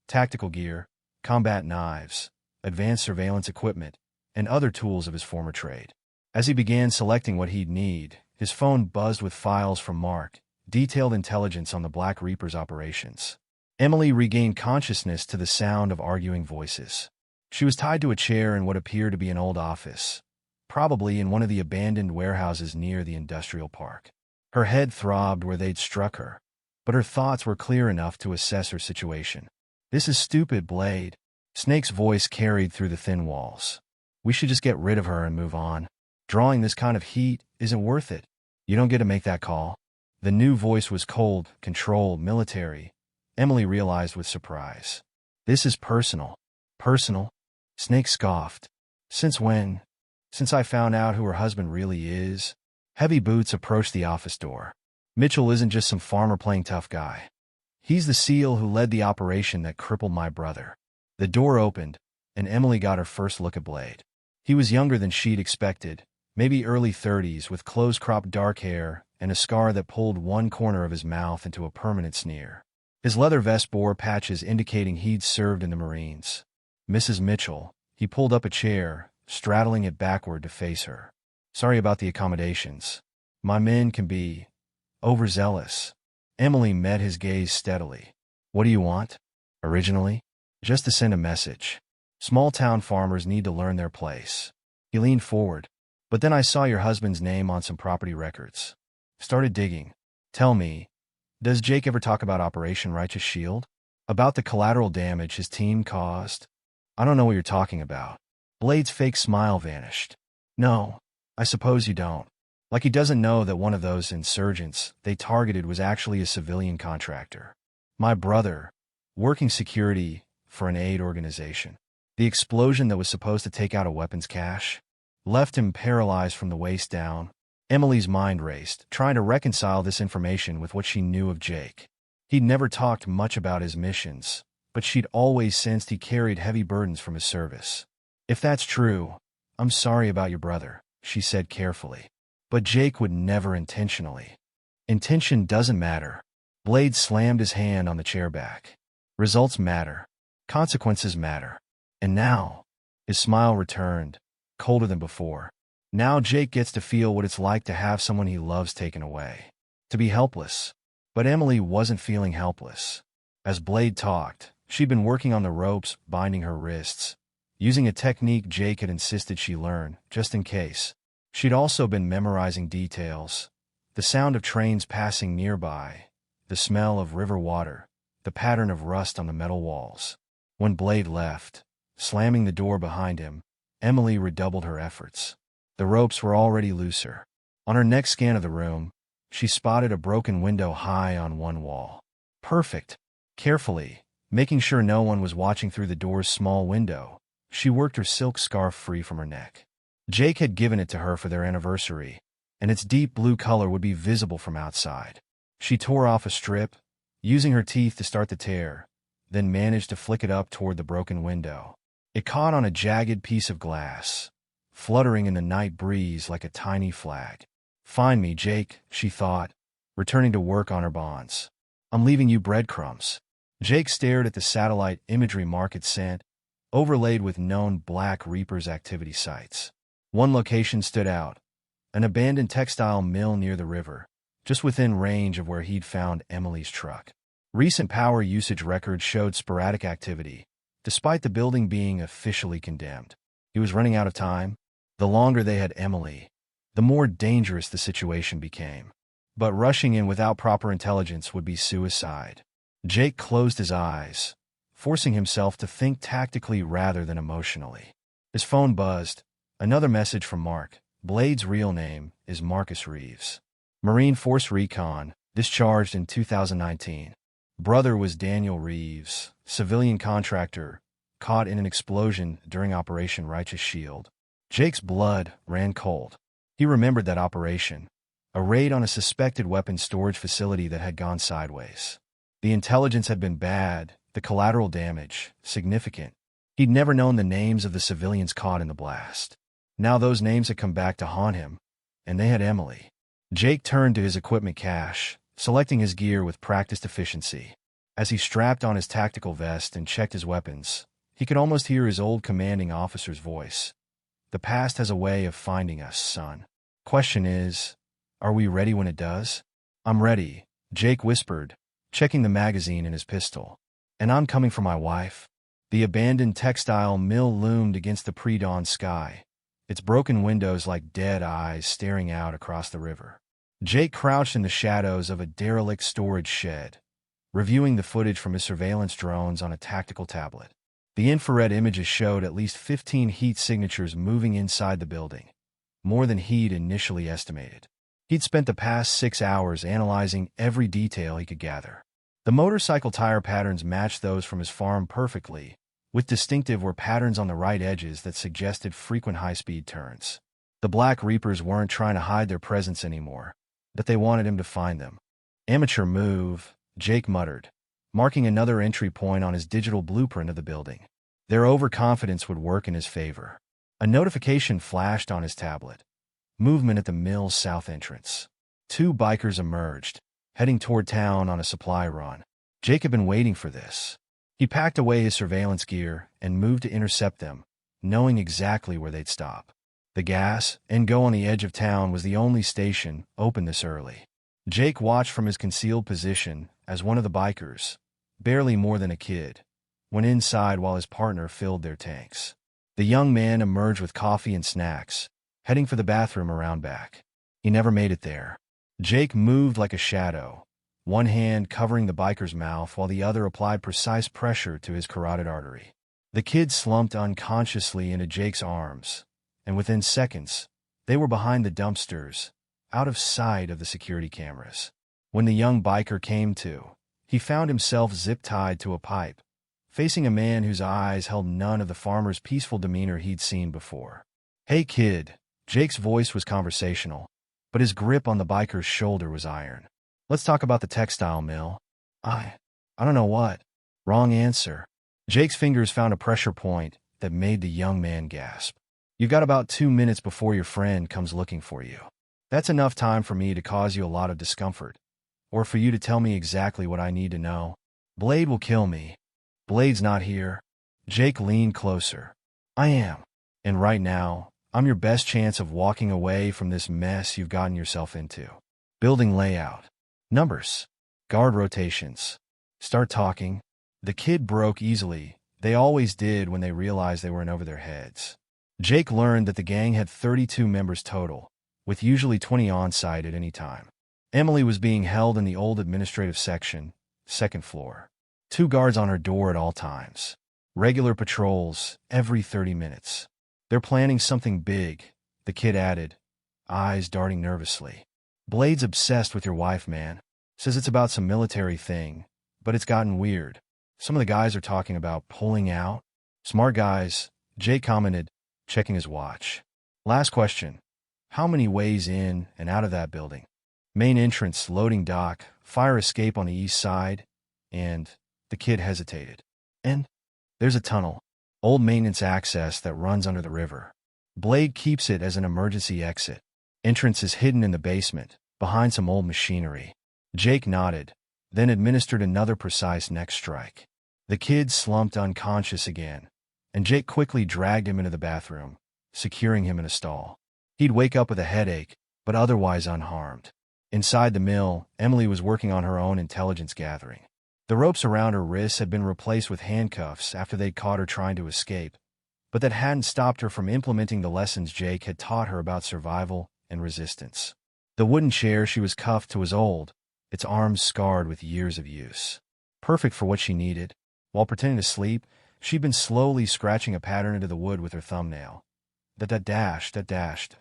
Tactical gear, combat knives, advanced surveillance equipment, and other tools of his former trade. As he began selecting what he'd need, his phone buzzed with files from Mark, detailed intelligence on the Black Reapers' operations. Emily regained consciousness to the sound of arguing voices. She was tied to a chair in what appeared to be an old office, probably in one of the abandoned warehouses near the industrial park. Her head throbbed where they'd struck her, but her thoughts were clear enough to assess her situation. "This is stupid, Blade." Snake's voice carried through the thin walls. "We should just get rid of her and move on. Drawing this kind of heat isn't worth it. You don't get to make that call." The new voice was cold, controlled, military. Emily realized with surprise. "This is personal." "Personal?" Snake scoffed. "Since when?" "Since I found out who her husband really is." Heavy boots approached the office door. "Mitchell isn't just some farmer playing tough guy. He's the SEAL who led the operation that crippled my brother." The door opened, and Emily got her first look at Blade. He was younger than she'd expected, maybe early 30s, with close-cropped dark hair and a scar that pulled one corner of his mouth into a permanent sneer. His leather vest bore patches indicating he'd served in the Marines. "Mrs. Mitchell." He pulled up a chair, straddling it backward to face her. "Sorry about the accommodations. My men can be overzealous." Emily met his gaze steadily. "What do you want?" "Originally, just to send a message. Small-town farmers need to learn their place." He leaned forward. "But then I saw your husband's name on some property records. Started digging. Tell me, does Jake ever talk about Operation Righteous Shield? About the collateral damage his team caused?" "I don't know what you're talking about." Blade's fake smile vanished. "No, I suppose you don't. Like he doesn't know that one of those insurgents they targeted was actually a civilian contractor. My brother, working security for an aid organization. The explosion that was supposed to take out a weapons cache left him paralyzed from the waist down." Emily's mind raced, trying to reconcile this information with what she knew of Jake. He'd never talked much about his missions, but she'd always sensed he carried heavy burdens from his service. "If that's true, I'm sorry about your brother," she said carefully. "But Jake would never intentionally." "Intention doesn't matter." Blade slammed his hand on the chair back. "Results matter. Consequences matter. And now," his smile returned, colder than before. "Now Jake gets to feel what it's like to have someone he loves taken away. To be helpless." But Emily wasn't feeling helpless. As Blade talked, she'd been working on the ropes binding her wrists, using a technique Jake had insisted she learn, just in case. She'd also been memorizing details: the sound of trains passing nearby, the smell of river water, the pattern of rust on the metal walls. When Blade left, slamming the door behind him, Emily redoubled her efforts. The ropes were already looser. On her next scan of the room, she spotted a broken window high on one wall. Perfect. Carefully, making sure no one was watching through the door's small window, she worked her silk scarf free from her neck. Jake had given it to her for their anniversary, and its deep blue color would be visible from outside. She tore off a strip, using her teeth to start the tear, then managed to flick it up toward the broken window. It caught on a jagged piece of glass, fluttering in the night breeze like a tiny flag. "Find me, Jake," she thought, returning to work on her bonds. "I'm leaving you breadcrumbs." Jake stared at the satellite imagery Mark had sent, overlaid with known Black Reapers activity sites. One location stood out: an abandoned textile mill near the river, just within range of where he'd found Emily's truck. Recent power usage records showed sporadic activity, despite the building being officially condemned. He was running out of time. The longer they had Emily, the more dangerous the situation became. But rushing in without proper intelligence would be suicide. Jake closed his eyes, forcing himself to think tactically rather than emotionally. His phone buzzed. Another message from Mark. Blade's real name is Marcus Reeves. Marine Force Recon, discharged in 2019. Brother was Daniel Reeves, civilian contractor, caught in an explosion during Operation Righteous Shield. Jake's blood ran cold. He remembered that operation, a raid on a suspected weapons storage facility that had gone sideways. The intelligence had been bad, the collateral damage significant. He'd never known the names of the civilians caught in the blast. Now those names had come back to haunt him, and they had Emily. Jake turned to his equipment cache, selecting his gear with practiced efficiency. As he strapped on his tactical vest and checked his weapons, he could almost hear his old commanding officer's voice. "The past has a way of finding us, son. Question is, are we ready when it does?" "I'm ready," Jake whispered, checking the magazine in his pistol. And I'm coming for my wife. The abandoned textile mill loomed against the pre-dawn sky, its broken windows like dead eyes staring out across the river. Jake crouched in the shadows of a derelict storage shed, reviewing the footage from his surveillance drones on a tactical tablet. The infrared images showed at least 15 heat signatures moving inside the building, more than he'd initially estimated. He'd spent the past 6 hours analyzing every detail he could gather. The motorcycle tire patterns matched those from his farm perfectly, with distinctive were patterns on the right edges that suggested frequent high-speed turns. The Black Reapers weren't trying to hide their presence anymore, but they wanted him to find them. Amateur move, Jake muttered, marking another entry point on his digital blueprint of the building. Their overconfidence would work in his favor. A notification flashed on his tablet. Movement at the mill's south entrance. 2 bikers emerged, heading toward town on a supply run. Jake had been waiting for this. He packed away his surveillance gear and moved to intercept them, knowing exactly where they'd stop. The gas and go on the edge of town was the only station open this early. Jake watched from his concealed position as one of the bikers, barely more than a kid, went inside while his partner filled their tanks. The young man emerged with coffee and snacks, heading for the bathroom around back. He never made it there. Jake moved like a shadow, one hand covering the biker's mouth while the other applied precise pressure to his carotid artery. The kid slumped unconsciously into Jake's arms, and within seconds, they were behind the dumpsters, out of sight of the security cameras. When the young biker came to, he found himself zip-tied to a pipe, facing a man whose eyes held none of the farmer's peaceful demeanor he'd seen before. "Hey, kid." Jake's voice was conversational, but his grip on the biker's shoulder was iron. "Let's talk about the textile mill." I don't know what." Wrong answer. Jake's fingers found a pressure point that made the young man gasp. "You've got about 2 minutes before your friend comes looking for you. That's enough time for me to cause you a lot of discomfort, or for you to tell me exactly what I need to know. Blade will kill me." "Blade's not here." Jake leaned closer. "I am. And right now, I'm your best chance of walking away from this mess you've gotten yourself into. Building layout. Numbers. Guard rotations. Start talking." The kid broke easily. They always did when they realized they were in over their heads. Jake learned that the gang had 32 members total, with usually 20 on-site at any time. Emily was being held in the old administrative section, 2nd floor. 2 guards on her door at all times. Regular patrols every 30 minutes. "They're planning something big," the kid added, eyes darting nervously. "Blade's obsessed with your wife, man. Says it's about some military thing, but it's gotten weird. Some of the guys are talking about pulling out." "Smart guys," Jake commented, checking his watch. "Last question. How many ways in and out of that building?" "Main entrance, loading dock, fire escape on the east side, and..." The kid hesitated. "And?" "There's a tunnel. Old maintenance access that runs under the river. Blade keeps it as an emergency exit. Entrance is hidden in the basement, behind some old machinery." Jake nodded, then administered another precise neck strike. The kid slumped unconscious again, and Jake quickly dragged him into the bathroom, securing him in a stall. He'd wake up with a headache, but otherwise unharmed. Inside the mill, Emily was working on her own intelligence gathering. The ropes around her wrists had been replaced with handcuffs after they'd caught her trying to escape, but that hadn't stopped her from implementing the lessons Jake had taught her about survival and resistance. The wooden chair she was cuffed to was old, its arms scarred with years of use. Perfect for what she needed. While pretending to sleep, she'd been slowly scratching a pattern into the wood with her thumbnail. That dashed,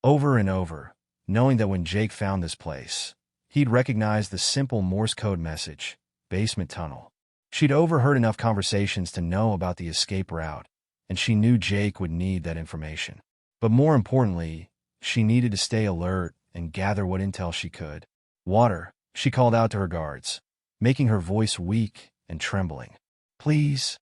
over and over, knowing that when Jake found this place, he'd recognize the simple Morse code message. Basement tunnel. She'd overheard enough conversations to know about the escape route, and she knew Jake would need that information. But more importantly, she needed to stay alert and gather what intel she could. "Water," she called out to her guards, making her voice weak and trembling. "Please."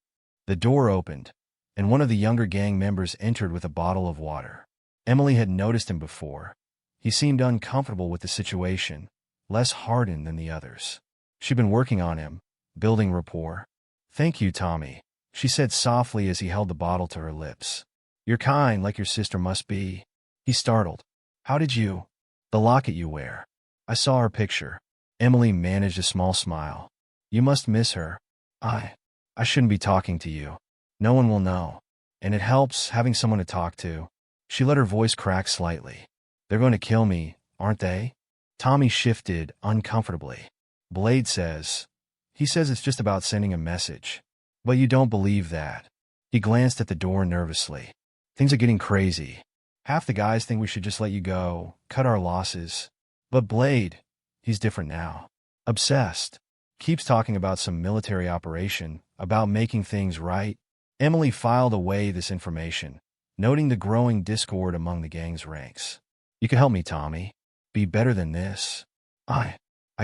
The door opened, and one of the younger gang members entered with a bottle of water. Emily had noticed him before. He seemed uncomfortable with the situation, less hardened than the others. She'd been working on him, building rapport. "Thank you, Tommy," she said softly as he held the bottle to her lips. "You're kind, like your sister must be." He startled. "How did you—" "The locket you wear. I saw her picture." Emily managed a small smile. "You must miss her." I, I shouldn't be talking to you. No one will know. And it helps having someone to talk to. She let her voice crack slightly. They're going to kill me, aren't they? Tommy shifted uncomfortably. Blade says. He says it's just about sending a message. But you don't believe that. He glanced at the door nervously. Things are getting crazy. Half the guys think we should just let you go, cut our losses. But Blade, he's different now. Obsessed. Keeps talking about some military operation, about making things right. Emily filed away this information, noting the growing discord among the gang's ranks. You can help me, Tommy. Be better than this. I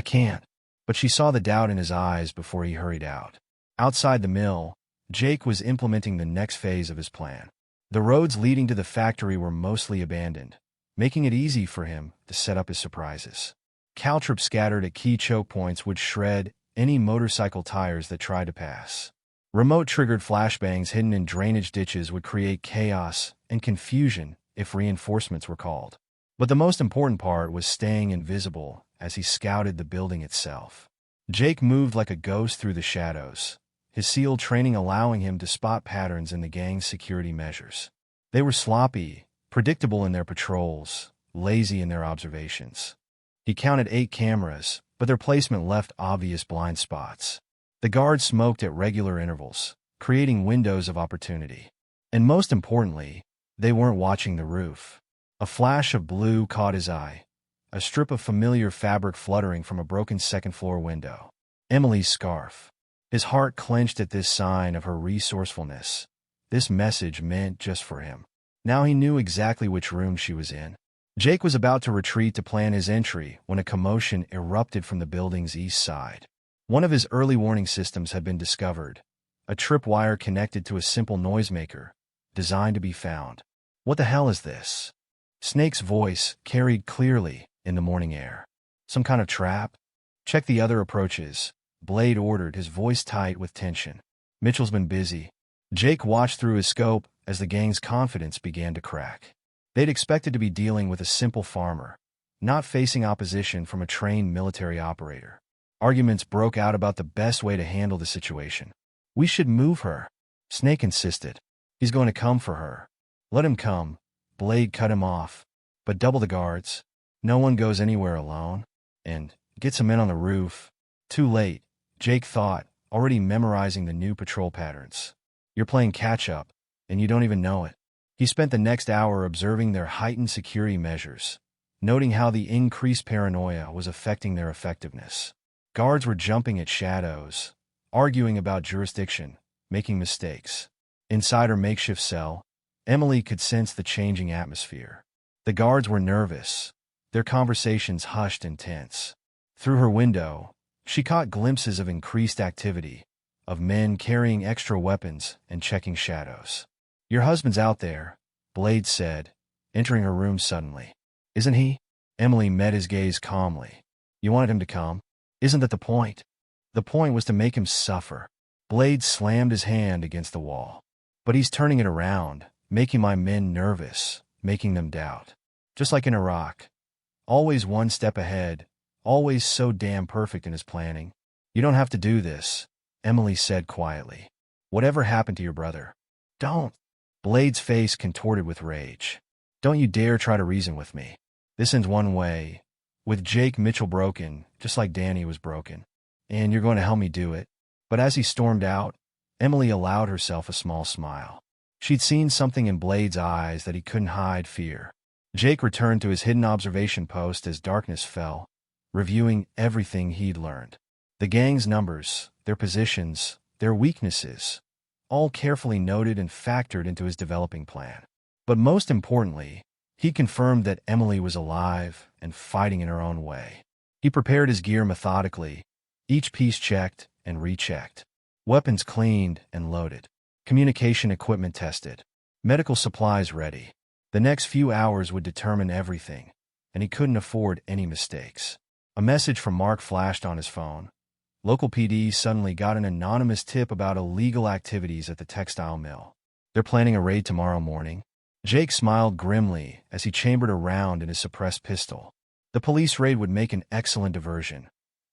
can't. But she saw the doubt in his eyes before he hurried out. Outside the mill, Jake was implementing the next phase of his plan. The roads leading to the factory were mostly abandoned, making it easy for him to set up his surprises. Caltrops scattered at key choke points would shred any motorcycle tires that tried to pass. Remote-triggered flashbangs hidden in drainage ditches would create chaos and confusion if reinforcements were called. But the most important part was staying invisible as he scouted the building itself. Jake moved like a ghost through the shadows, his SEAL training allowing him to spot patterns in the gang's security measures. They were sloppy, predictable in their patrols, lazy in their observations. He counted 8 cameras, but their placement left obvious blind spots. The guards smoked at regular intervals, creating windows of opportunity. And most importantly, they weren't watching the roof. A flash of blue caught his eye, a strip of familiar fabric fluttering from a broken second-floor window. Emily's scarf. His heart clenched at this sign of her resourcefulness. This message meant just for him. Now he knew exactly which room she was in. Jake was about to retreat to plan his entry when a commotion erupted from the building's east side. One of his early warning systems had been discovered, a tripwire connected to a simple noisemaker, designed to be found. What the hell is this? Snake's voice carried clearly in the morning air. Some kind of trap? Check the other approaches, Blade ordered, his voice tight with tension. Mitchell's been busy. Jake watched through his scope as the gang's confidence began to crack. They'd expected to be dealing with a simple farmer, not facing opposition from a trained military operator. Arguments broke out about the best way to handle the situation. We should move her, Snake insisted. He's going to come for her. Let him come, Blade cut him off. But double the guards. No one goes anywhere alone. And get some men on the roof. Too late, Jake thought, already memorizing the new patrol patterns. You're playing catch-up, and you don't even know it. He spent the next hour observing their heightened security measures, noting how the increased paranoia was affecting their effectiveness. Guards were jumping at shadows, arguing about jurisdiction, making mistakes. Inside her makeshift cell, Emily could sense the changing atmosphere. The guards were nervous, their conversations hushed and tense. Through her window, she caught glimpses of increased activity, of men carrying extra weapons and checking shadows. Your husband's out there, Blade said, entering her room suddenly. Isn't he? Emily met his gaze calmly. You wanted him to come? Isn't that the point? The point was to make him suffer. Blade slammed his hand against the wall. But he's turning it around, making my men nervous, making them doubt. Just like in Iraq. Always one step ahead, always so damn perfect in his planning. You don't have to do this, Emily said quietly. Whatever happened to your brother? Don't. Blade's face contorted with rage. Don't you dare try to reason with me. This ends one way, with Jake Mitchell broken, just like Danny was broken. And you're going to help me do it. But as he stormed out, Emily allowed herself a small smile. She'd seen something in Blade's eyes that he couldn't hide: fear. Jake returned to his hidden observation post as darkness fell, reviewing everything he'd learned. The gang's numbers, their positions, their weaknesses, all carefully noted and factored into his developing plan. But most importantly, he confirmed that Emily was alive and fighting in her own way. He prepared his gear methodically, each piece checked and rechecked. Weapons cleaned and loaded. Communication equipment tested. Medical supplies ready. The next few hours would determine everything, and he couldn't afford any mistakes. A message from Mark flashed on his phone. Local PD suddenly got an anonymous tip about illegal activities at the textile mill. They're planning a raid tomorrow morning. Jake smiled grimly as he chambered a round in his suppressed pistol. The police raid would make an excellent diversion,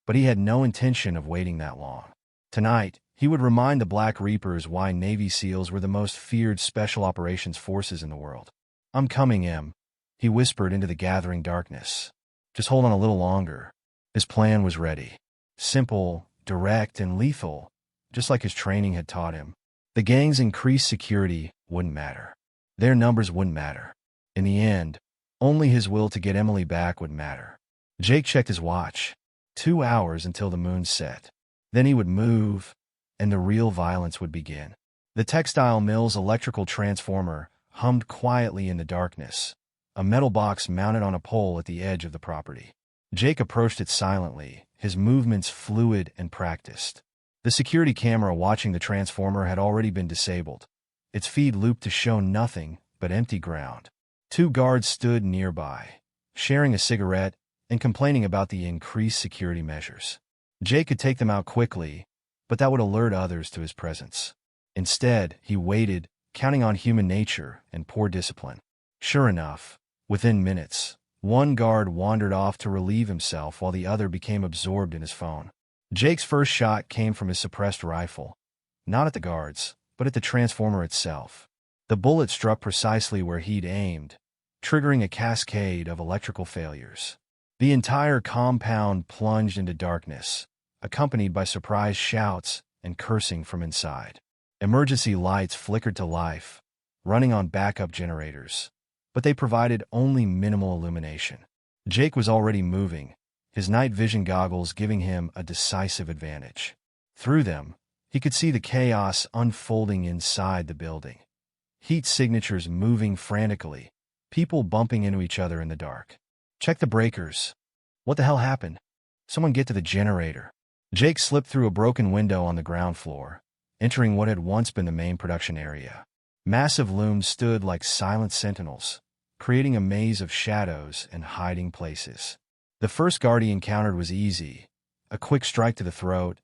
but he had no intention of waiting that long. Tonight, He would remind the Black Reapers why Navy SEALs were the most feared special operations forces in the world. "I'm coming, Em," he whispered into the gathering darkness. "Just hold on a little longer." His plan was ready. Simple, direct, and lethal, just like his training had taught him. The gang's increased security wouldn't matter. Their numbers wouldn't matter. In the end, only his will to get Emily back would matter. Jake checked his watch. 2 hours until the moon set. Then he would move, and the real violence would begin. The textile mill's electrical transformer hummed quietly in the darkness, a metal box mounted on a pole at the edge of the property. Jake approached it silently, his movements fluid and practiced. The security camera watching the transformer had already been disabled, its feed looped to show nothing but empty ground. 2 guards stood nearby, sharing a cigarette and complaining about the increased security measures. Jake could take them out quickly, but that would alert others to his presence. Instead, he waited, counting on human nature and poor discipline. Sure enough, within minutes, one guard wandered off to relieve himself while the other became absorbed in his phone. Jake's first shot came from his suppressed rifle, not at the guards, but at the transformer itself. The bullet struck precisely where he'd aimed, triggering a cascade of electrical failures. The entire compound plunged into darkness, accompanied by surprised shouts and cursing from inside. Emergency lights flickered to life, running on backup generators, but they provided only minimal illumination. Jake was already moving, his night vision goggles giving him a decisive advantage. Through them, he could see the chaos unfolding inside the building. Heat signatures moving frantically, people bumping into each other in the dark. "Check the breakers." "What the hell happened?" "Someone get to the generator." Jake slipped through a broken window on the ground floor, entering what had once been the main production area. Massive looms stood like silent sentinels, creating a maze of shadows and hiding places. The first guard he encountered was easy, a quick strike to the throat,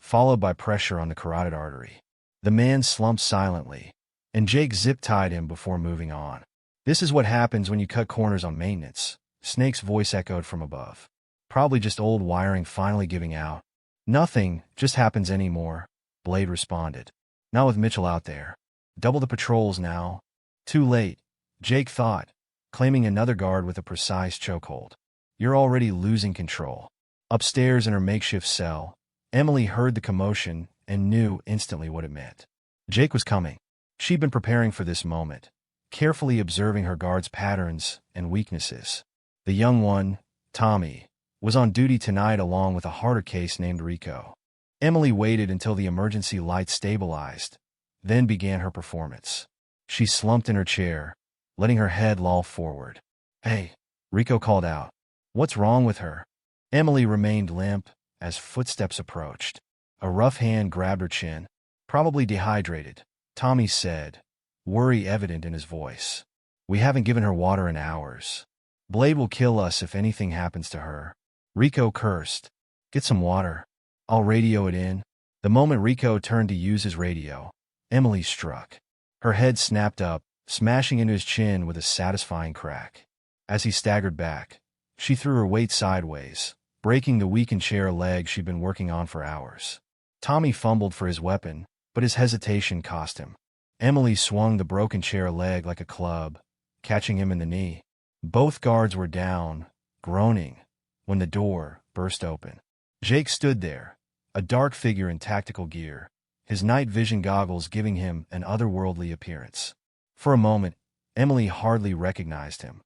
followed by pressure on the carotid artery. The man slumped silently, and Jake zip-tied him before moving on. "This is what happens when you cut corners on maintenance," Snake's voice echoed from above. "Probably just old wiring finally giving out." "Nothing just happens anymore," Blade responded. "Not with Mitchell out there. Double the patrols now." Too late, Jake thought, claiming another guard with a precise chokehold. "You're already losing control." Upstairs in her makeshift cell, Emily heard the commotion and knew instantly what it meant. Jake was coming. She'd been preparing for this moment, carefully observing her guards' patterns and weaknesses. The young one, Tommy, was on duty tonight along with a harder case named Rico. Emily waited until the emergency lights stabilized, then began her performance. She slumped in her chair, letting her head loll forward. "Hey," Rico called out. "What's wrong with her?" Emily remained limp as footsteps approached. A rough hand grabbed her chin. "Probably dehydrated," Tommy said, worry evident in his voice. "We haven't given her water in hours. Blade will kill us if anything happens to her." Rico cursed. "Get some water. I'll radio it in." The moment Rico turned to use his radio, Emily struck. Her head snapped up, smashing into his chin with a satisfying crack. As he staggered back, she threw her weight sideways, breaking the weakened chair leg she'd been working on for hours. Tommy fumbled for his weapon, but his hesitation cost him. Emily swung the broken chair leg like a club, catching him in the knee. Both guards were down, groaning, when the door burst open. Jake stood there, a dark figure in tactical gear, his night vision goggles giving him an otherworldly appearance. For a moment, Emily hardly recognized him.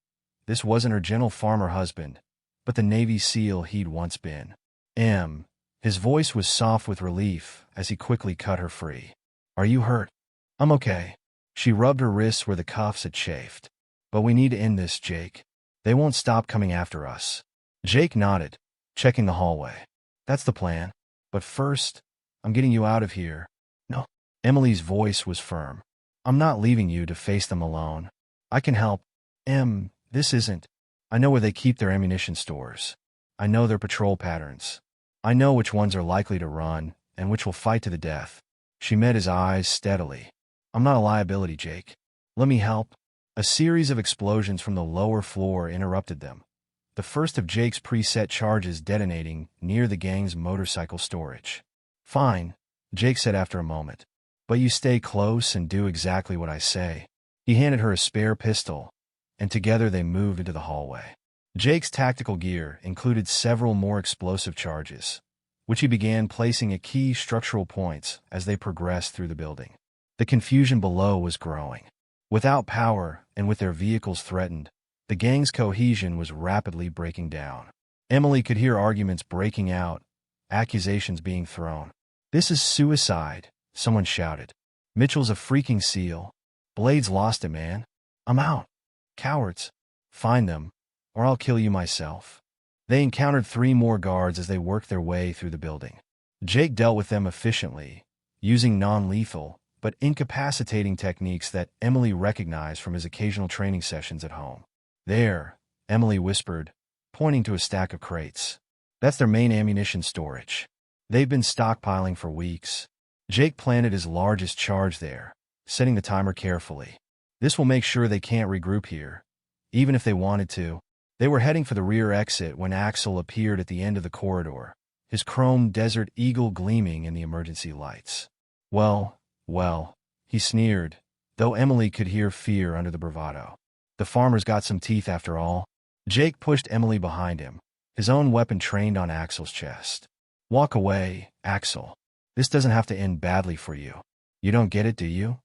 This wasn't her gentle farmer husband, but the Navy SEAL he'd once been. His voice was soft with relief as he quickly cut her free. "Are you hurt?" "I'm okay." She rubbed her wrists where the cuffs had chafed. "But we need to end this, Jake. They won't stop coming after us." Jake nodded, checking the hallway. "That's the plan. But first, I'm getting you out of here." "No." Emily's voice was firm. "I'm not leaving you to face them alone. I can help." This isn't. I know where they keep their ammunition stores. I know their patrol patterns. I know which ones are likely to run and which will fight to the death." She met his eyes steadily. "I'm not a liability, Jake. Let me help." A series of explosions from the lower floor interrupted them, the first of Jake's preset charges detonating near the gang's motorcycle storage. "Fine," Jake said after a moment. But you stay close and do exactly what I say. He handed her a spare pistol, and together they moved into the hallway. Jake's tactical gear included several more explosive charges, which he began placing at key structural points as they progressed through the building. The confusion below was growing. Without power and with their vehicles threatened, the gang's cohesion was rapidly breaking down. Emily could hear arguments breaking out, accusations being thrown. "This is suicide," someone shouted. "Mitchell's a freaking seal. Blade's lost it, man. I'm out. Cowards. Find them, or I'll kill you myself." They encountered 3 more guards as they worked their way through the building. Jake dealt with them efficiently, using non-lethal but incapacitating techniques that Emily recognized from his occasional training sessions at home. "There," Emily whispered, pointing to a stack of crates. "That's their main ammunition storage. They've been stockpiling for weeks." Jake planted his largest charge there, setting the timer carefully. "This will make sure they can't regroup here, even if they wanted to." They were heading for the rear exit when Axel appeared at the end of the corridor, his chrome Desert Eagle gleaming in the emergency lights. Well, he sneered, though Emily could hear fear under the bravado. "The farmer's got some teeth after all." Jake pushed Emily behind him, his own weapon trained on Axel's chest. "Walk away, Axel. This doesn't have to end badly for you. You don't get it, do you?"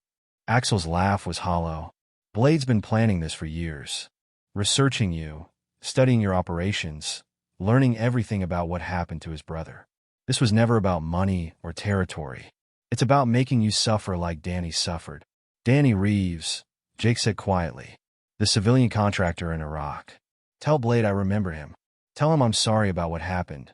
Axel's laugh was hollow. "Blade's been planning this for years. Researching you, studying your operations, learning everything about what happened to his brother. This was never about money or territory. It's about making you suffer like Danny suffered." "Danny Reeves," Jake said quietly, "the civilian contractor in Iraq. Tell Blade I remember him. Tell him I'm sorry about what happened.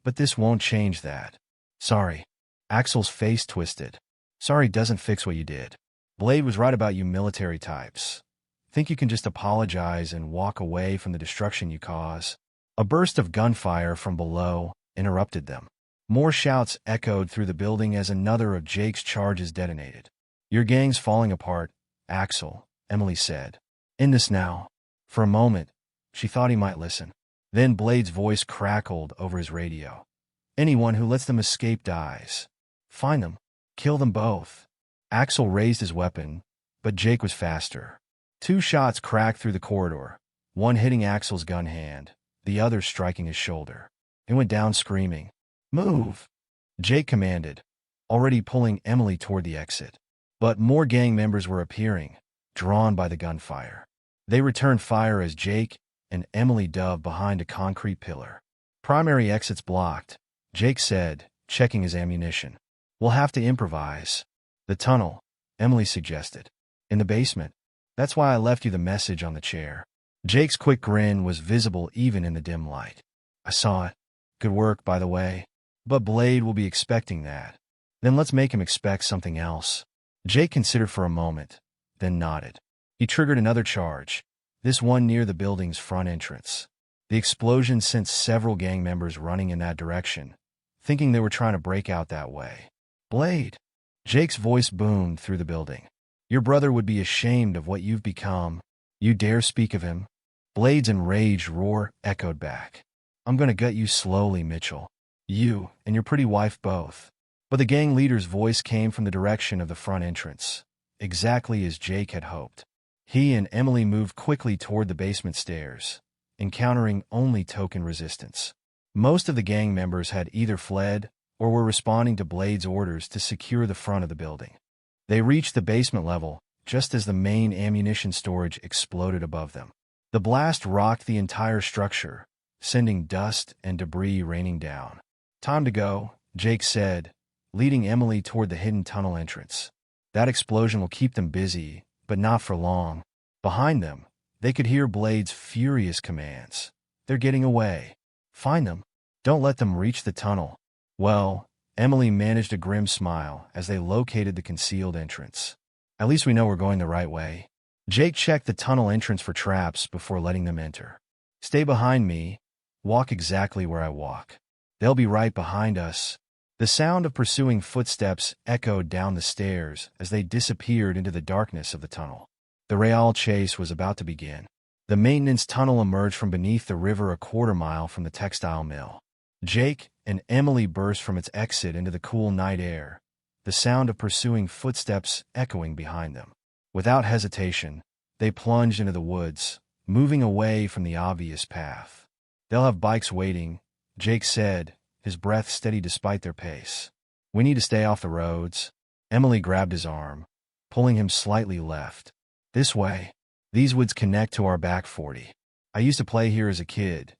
But this won't change that." "Sorry." Axel's face twisted. "Sorry doesn't fix what you did. Blade was right about you military types. Think you can just apologize and walk away from the destruction you cause?" A burst of gunfire from below interrupted them. More shouts echoed through the building as another of Jake's charges detonated. "Your gang's falling apart, Axel," Emily said. "End this now." For a moment, she thought he might listen. Then Blade's voice crackled over his radio. "Anyone who lets them escape dies. Find them. Kill them both." Axel raised his weapon, but Jake was faster. 2 shots cracked through the corridor, one hitting Axel's gun hand, the other striking his shoulder. He went down screaming. "Move!" Jake commanded, already pulling Emily toward the exit. But more gang members were appearing, drawn by the gunfire. They returned fire as Jake and Emily dove behind a concrete pillar. "Primary exits blocked," Jake said, checking his ammunition. "We'll have to improvise." "The tunnel," Emily suggested. "In the basement. That's why I left you the message on the chair." Jake's quick grin was visible even in the dim light. "I saw it. Good work, by the way. But Blade will be expecting that. Then let's make him expect something else." Jake considered for a moment, then nodded. He triggered another charge, this one near the building's front entrance. The explosion sent several gang members running in that direction, thinking they were trying to break out that way. "Blade!" Jake's voice boomed through the building. "Your brother would be ashamed of what you've become. You dare speak of him?" Blade's enraged roar echoed back. "I'm gonna gut you slowly, Mitchell. You and your pretty wife both." But the gang leader's voice came from the direction of the front entrance, exactly as Jake had hoped. He and Emily moved quickly toward the basement stairs, encountering only token resistance. Most of the gang members had either fled or were responding to Blade's orders to secure the front of the building. They reached the basement level just as the main ammunition storage exploded above them. The blast rocked the entire structure, sending dust and debris raining down. "Time to go," Jake said, leading Emily toward the hidden tunnel entrance. "That explosion will keep them busy, but not for long." Behind them, they could hear Blade's furious commands. "They're getting away. Find them. Don't let them reach the tunnel." "Well," Emily managed a grim smile as they located the concealed entrance. "At least we know we're going the right way." Jake checked the tunnel entrance for traps before letting them enter. "Stay behind me. Walk exactly where I walk. They'll be right behind us." The sound of pursuing footsteps echoed down the stairs as they disappeared into the darkness of the tunnel. The Real chase was about to begin. The maintenance tunnel emerged from beneath the river a quarter-mile from the textile mill. Jake and Emily burst from its exit into the cool night air, the sound of pursuing footsteps echoing behind them. Without hesitation, they plunged into the woods, moving away from the obvious path. "They'll have bikes waiting," Jake said, his breath steady despite their pace. "We need to stay off the roads." Emily grabbed his arm, pulling him slightly left. "This way. These woods connect to our back 40. I used to play here as a kid.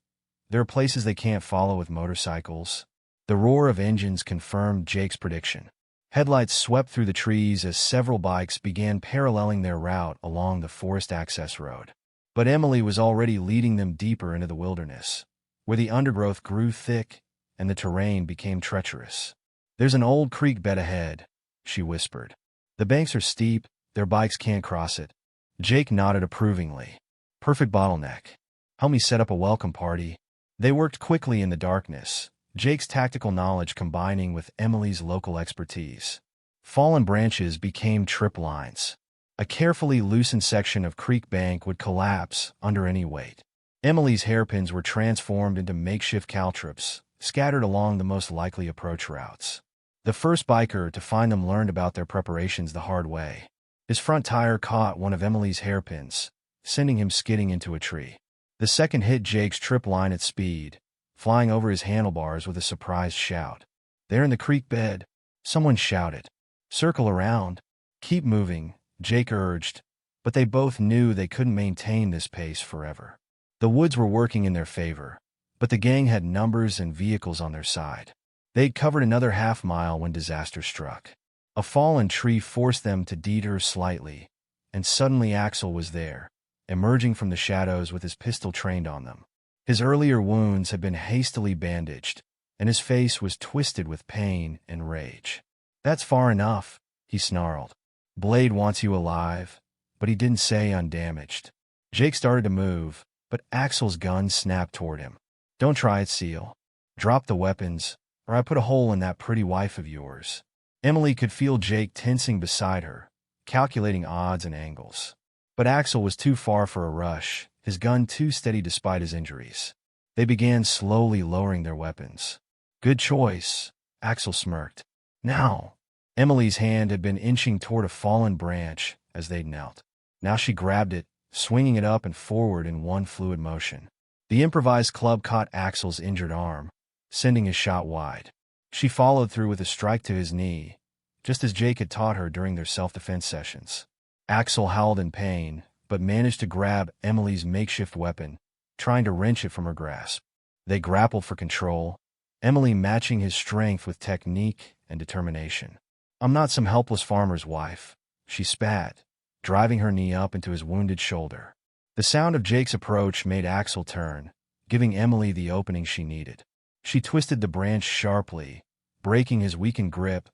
There are places they can't follow with motorcycles." The roar of engines confirmed Jake's prediction. Headlights swept through the trees as several bikes began paralleling their route along the forest access road. But Emily was already leading them deeper into the wilderness, where the undergrowth grew thick and the terrain became treacherous. "There's an old creek bed ahead," she whispered. "The banks are steep, their bikes can't cross it." Jake nodded approvingly. "Perfect bottleneck. Help me set up a welcome party." They worked quickly in the darkness, Jake's tactical knowledge combining with Emily's local expertise. Fallen branches became trip lines. A carefully loosened section of creek bank would collapse under any weight. Emily's hairpins were transformed into makeshift caltrips, scattered along the most likely approach routes. The first biker to find them learned about their preparations the hard way. His front tire caught one of Emily's hairpins, sending him skidding into a tree. The second hit Jake's trip line at speed, flying over his handlebars with a surprised shout. "They're in the creek bed," someone shouted. "Circle around. Keep moving," Jake urged, but they both knew they couldn't maintain this pace forever. The woods were working in their favor, but the gang had numbers and vehicles on their side. They'd covered another half-mile when disaster struck. A fallen tree forced them to deter slightly, and suddenly Axel was there, emerging from the shadows with his pistol trained on them. His earlier wounds had been hastily bandaged, and his face was twisted with pain and rage. "That's far enough," he snarled. "Blade wants you alive," but he didn't say undamaged. Jake started to move, but Axel's gun snapped toward him. "Don't try it, Seal. Drop the weapons, or I put a hole in that pretty wife of yours." Emily could feel Jake tensing beside her, calculating odds and angles. But Axel was too far for a rush, his gun too steady despite his injuries. They began slowly lowering their weapons. "Good choice," Axel smirked. "Now." Emily's hand had been inching toward a fallen branch as they'd knelt. Now she grabbed it, swinging it up and forward in one fluid motion. The improvised club caught Axel's injured arm, sending his shot wide. She followed through with a strike to his knee, just as Jake had taught her during their self-defense sessions. Axel howled in pain, but managed to grab Emily's makeshift weapon, trying to wrench it from her grasp. They grappled for control, Emily matching his strength with technique and determination. "I'm not some helpless farmer's wife," she spat, driving her knee up into his wounded shoulder. The sound of Jake's approach made Axel turn, giving Emily the opening she needed. She twisted the branch sharply, breaking his weakened grip,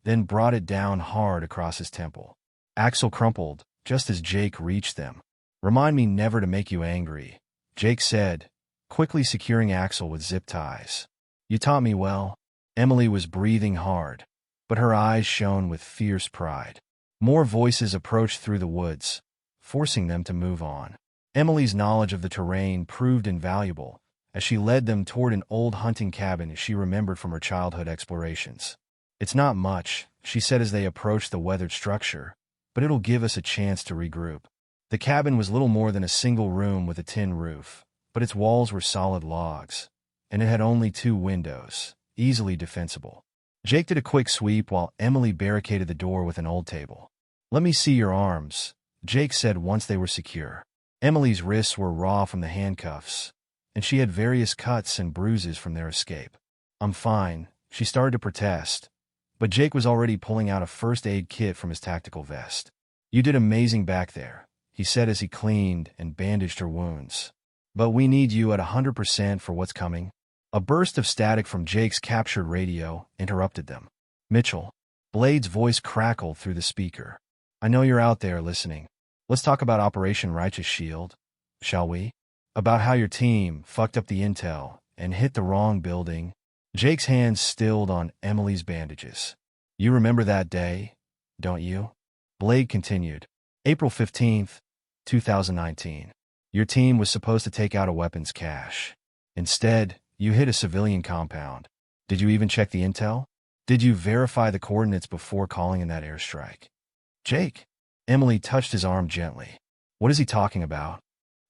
then brought it down hard across his temple. Axel crumpled, just as Jake reached them. "Remind me never to make you angry," Jake said, quickly securing Axel with zip ties. "You taught me well." Emily was breathing hard, but her eyes shone with fierce pride. More voices approached through the woods, forcing them to move on. Emily's knowledge of the terrain proved invaluable, as she led them toward an old hunting cabin she remembered from her childhood explorations. "It's not much," she said as they approached the weathered structure, "but it'll give us a chance to regroup." The cabin was little more than a single room with a tin roof, but its walls were solid logs, and it had only 2 windows, easily defensible. Jake did a quick sweep while Emily barricaded the door with an old table. "Let me see your arms," Jake said once they were secure. Emily's wrists were raw from the handcuffs, and she had various cuts and bruises from their escape. "I'm fine," she started to protest, but Jake was already pulling out a first aid kit from his tactical vest. "You did amazing back there," he said as he cleaned and bandaged her wounds. "But we need you at 100% for what's coming." A burst of static from Jake's captured radio interrupted them. "Mitchell." Blade's voice crackled through the speaker. "I know you're out there listening. Let's talk about Operation Righteous Shield, shall we? About how your team fucked up the intel and hit the wrong building." Jake's hands stilled on Emily's bandages. "You remember that day, don't you?" Blade continued. "April 15th, 2019. Your team was supposed to take out a weapons cache. Instead, you hit a civilian compound. Did you even check the intel?" Did you verify the coordinates before calling in that airstrike? Jake. Emily touched his arm gently. What is he talking about?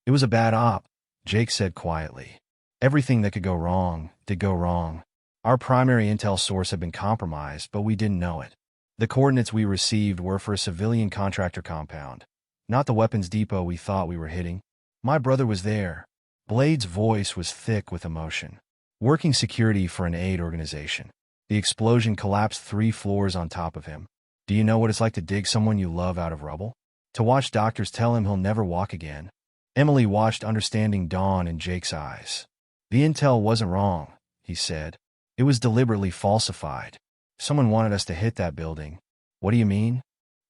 It was a bad op, Jake said quietly. Everything that could go wrong did go wrong. Our primary intel source had been compromised, but we didn't know it. The coordinates we received were for a civilian contractor compound, not the weapons depot we thought we were hitting. My brother was there. Blade's voice was thick with emotion. Working security for an aid organization. The explosion collapsed 3 floors on top of him. Do you know what it's like to dig someone you love out of rubble? To watch doctors tell him he'll never walk again? Emily watched understanding dawn in Jake's eyes. The intel wasn't wrong, he said. It was deliberately falsified. Someone wanted us to hit that building. What do you mean?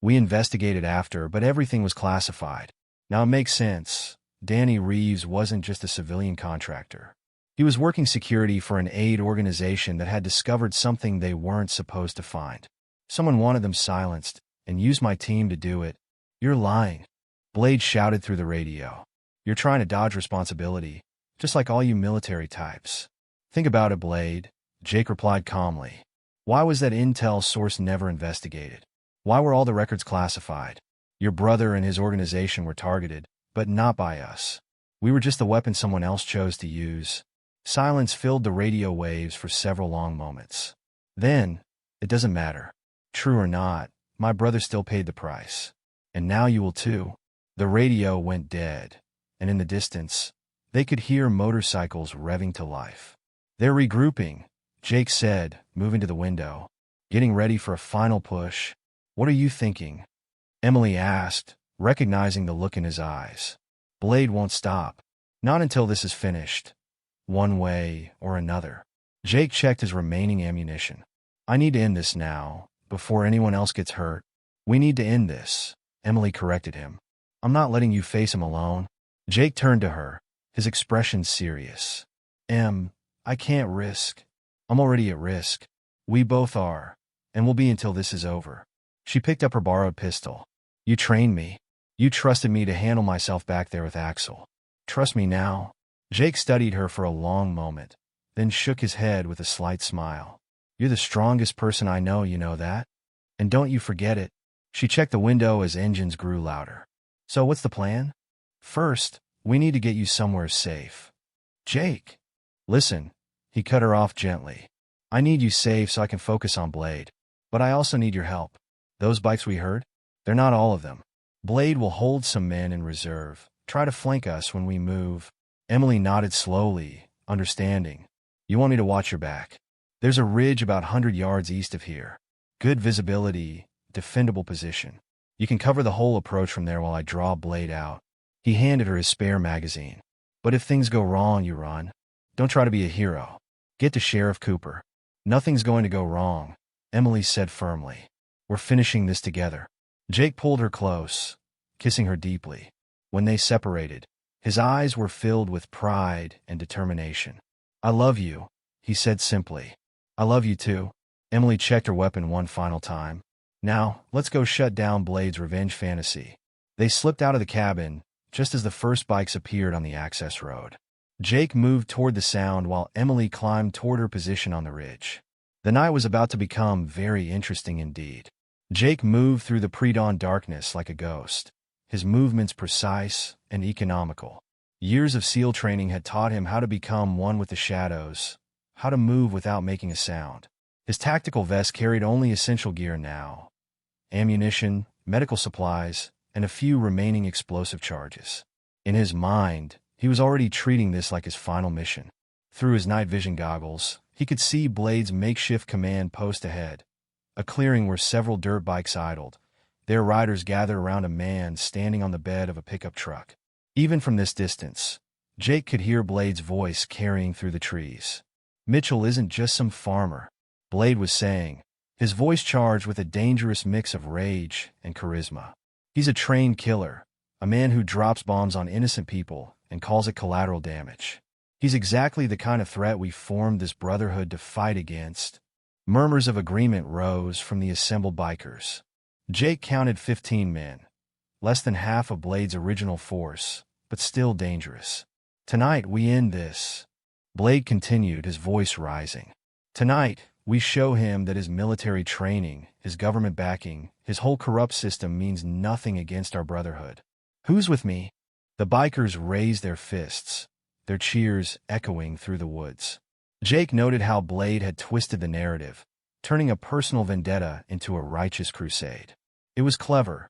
We investigated after, but everything was classified. Now it makes sense. Danny Reeves wasn't just a civilian contractor. He was working security for an aid organization that had discovered something they weren't supposed to find. Someone wanted them silenced, and used my team to do it. You're lying. Blade shouted through the radio. You're trying to dodge responsibility, just like all you military types. Think about it, Blade, Jake replied calmly. Why was that intel source never investigated? Why were all the records classified? Your brother and his organization were targeted, but not by us. We were just the weapon someone else chose to use. Silence filled the radio waves for several long moments. Then, it doesn't matter. True or not, my brother still paid the price. And now you will too. The radio went dead, and in the distance, they could hear motorcycles revving to life. They're regrouping, Jake said, moving to the window. Getting ready for a final push. What are you thinking? Emily asked, recognizing the look in his eyes. Blade won't stop. Not until this is finished. One way or another. Jake checked his remaining ammunition. I need to end this now, before anyone else gets hurt. We need to end this, Emily corrected him. I'm not letting you face him alone. Jake turned to her, his expression serious. I can't risk. I'm already at risk. We both are, and will be until this is over. She picked up her borrowed pistol. You trained me. You trusted me to handle myself back there with Axel. Trust me now. Jake studied her for a long moment, then shook his head with a slight smile. You're the strongest person I know, you know that? And don't you forget it. She checked the window as engines grew louder. So what's the plan? First, we need to get you somewhere safe. Jake. Listen, he cut her off gently. I need you safe so I can focus on Blade. But I also need your help. Those bikes we heard? They're not all of them. Blade will hold some men in reserve. Try to flank us when we move. Emily nodded slowly, understanding. You want me to watch your back? There's a ridge about 100 yards east of here. Good visibility, defendable position. You can cover the whole approach from there while I draw Blade out. He handed her his spare magazine. But if things go wrong, you run. Don't try to be a hero. Get to Sheriff Cooper. Nothing's going to go wrong, Emily said firmly. We're finishing this together. Jake pulled her close, kissing her deeply. When they separated, his eyes were filled with pride and determination. I love you, he said simply. I love you too. Emily checked her weapon one final time. Now, let's go shut down Blade's revenge fantasy. They slipped out of the cabin, just as the first bikes appeared on the access road. Jake moved toward the sound while Emily climbed toward her position on the ridge. The night was about to become very interesting indeed. Jake moved through the pre-dawn darkness like a ghost, his movements precise and economical. Years of SEAL training had taught him how to become one with the shadows, how to move without making a sound. His tactical vest carried only essential gear now: ammunition, medical supplies, and a few remaining explosive charges. In his mind, he was already treating this like his final mission. Through his night vision goggles, he could see Blade's makeshift command post ahead, a clearing where several dirt bikes idled, their riders gathered around a man standing on the bed of a pickup truck. Even from this distance, Jake could hear Blade's voice carrying through the trees. Mitchell isn't just some farmer, Blade was saying, his voice charged with a dangerous mix of rage and charisma. He's a trained killer, a man who drops bombs on innocent people and calls it collateral damage. He's exactly the kind of threat we formed this brotherhood to fight against. Murmurs of agreement rose from the assembled bikers. Jake counted 15 men, less than half of Blade's original force, but still dangerous. Tonight we end this. Blade continued, his voice rising. Tonight, We show him that his military training, his government backing, his whole corrupt system means nothing against our brotherhood. Who's with me? The bikers raised their fists, their cheers echoing through the woods. Jake noted how Blade had twisted the narrative, turning a personal vendetta into a righteous crusade. It was clever,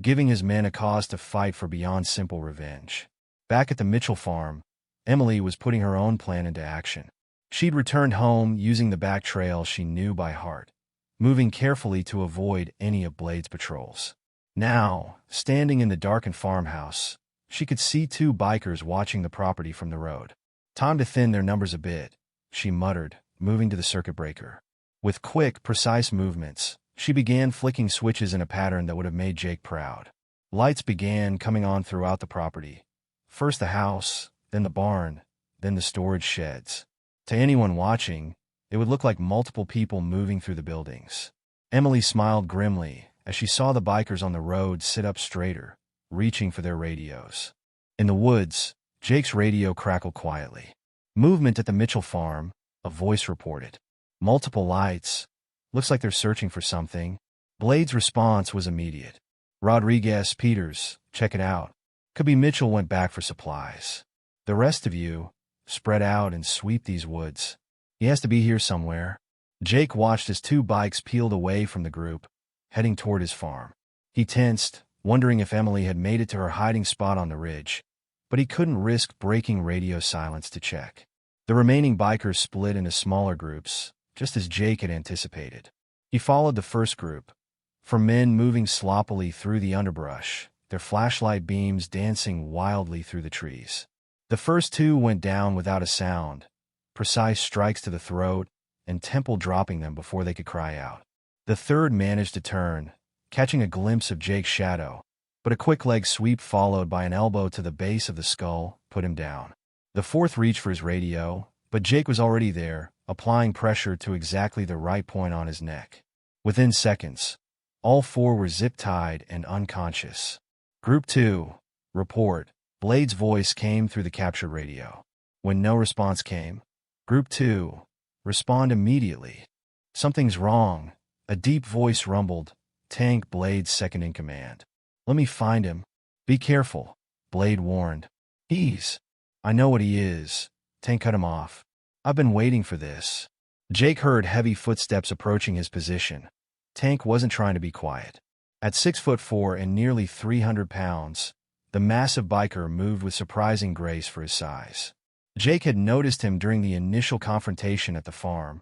giving his men a cause to fight for beyond simple revenge. Back at the Mitchell farm, Emily was putting her own plan into action. She'd returned home using the back trail she knew by heart, moving carefully to avoid any of Blade's patrols. Now, standing in the darkened farmhouse, she could see two bikers watching the property from the road. Time to thin their numbers a bit, she muttered, moving to the circuit breaker. With quick, precise movements, she began flicking switches in a pattern that would have made Jake proud. Lights began coming on throughout the property. First the house, then the barn, then the storage sheds. To anyone watching, it would look like multiple people moving through the buildings. Emily smiled grimly as she saw the bikers on the road sit up straighter, reaching for their radios. In the woods, Jake's radio crackled quietly. Movement at the Mitchell farm, a voice reported. Multiple lights. Looks like they're searching for something. Blade's response was immediate. Rodriguez, Peters, check it out. Could be Mitchell went back for supplies. The rest of you, spread out and sweep these woods. He has to be here somewhere. Jake watched as two bikes peeled away from the group, heading toward his farm. He tensed, wondering if Emily had made it to her hiding spot on the ridge, but he couldn't risk breaking radio silence to check. The remaining bikers split into smaller groups, just as Jake had anticipated. He followed the first group, for men moving sloppily through the underbrush, their flashlight beams dancing wildly through the trees. The first two went down without a sound, precise strikes to the throat, and Temple dropping them before they could cry out. The third managed to turn, catching a glimpse of Jake's shadow, but a quick leg sweep followed by an elbow to the base of the skull put him down. The fourth reached for his radio, but Jake was already there, applying pressure to exactly the right point on his neck. Within seconds, all four were zip-tied and unconscious. Group 2, report. Blade's voice came through the captured radio. When no response came, Group 2, respond immediately. Something's wrong, a deep voice rumbled, Tank, Blade's second-in-command. Let me find him. Be careful, Blade warned. I know what he is. Tank cut him off. I've been waiting for this. Jake heard heavy footsteps approaching his position. Tank wasn't trying to be quiet. At 6'4" and nearly 300 pounds, the massive biker moved with surprising grace for his size. Jake had noticed him during the initial confrontation at the farm,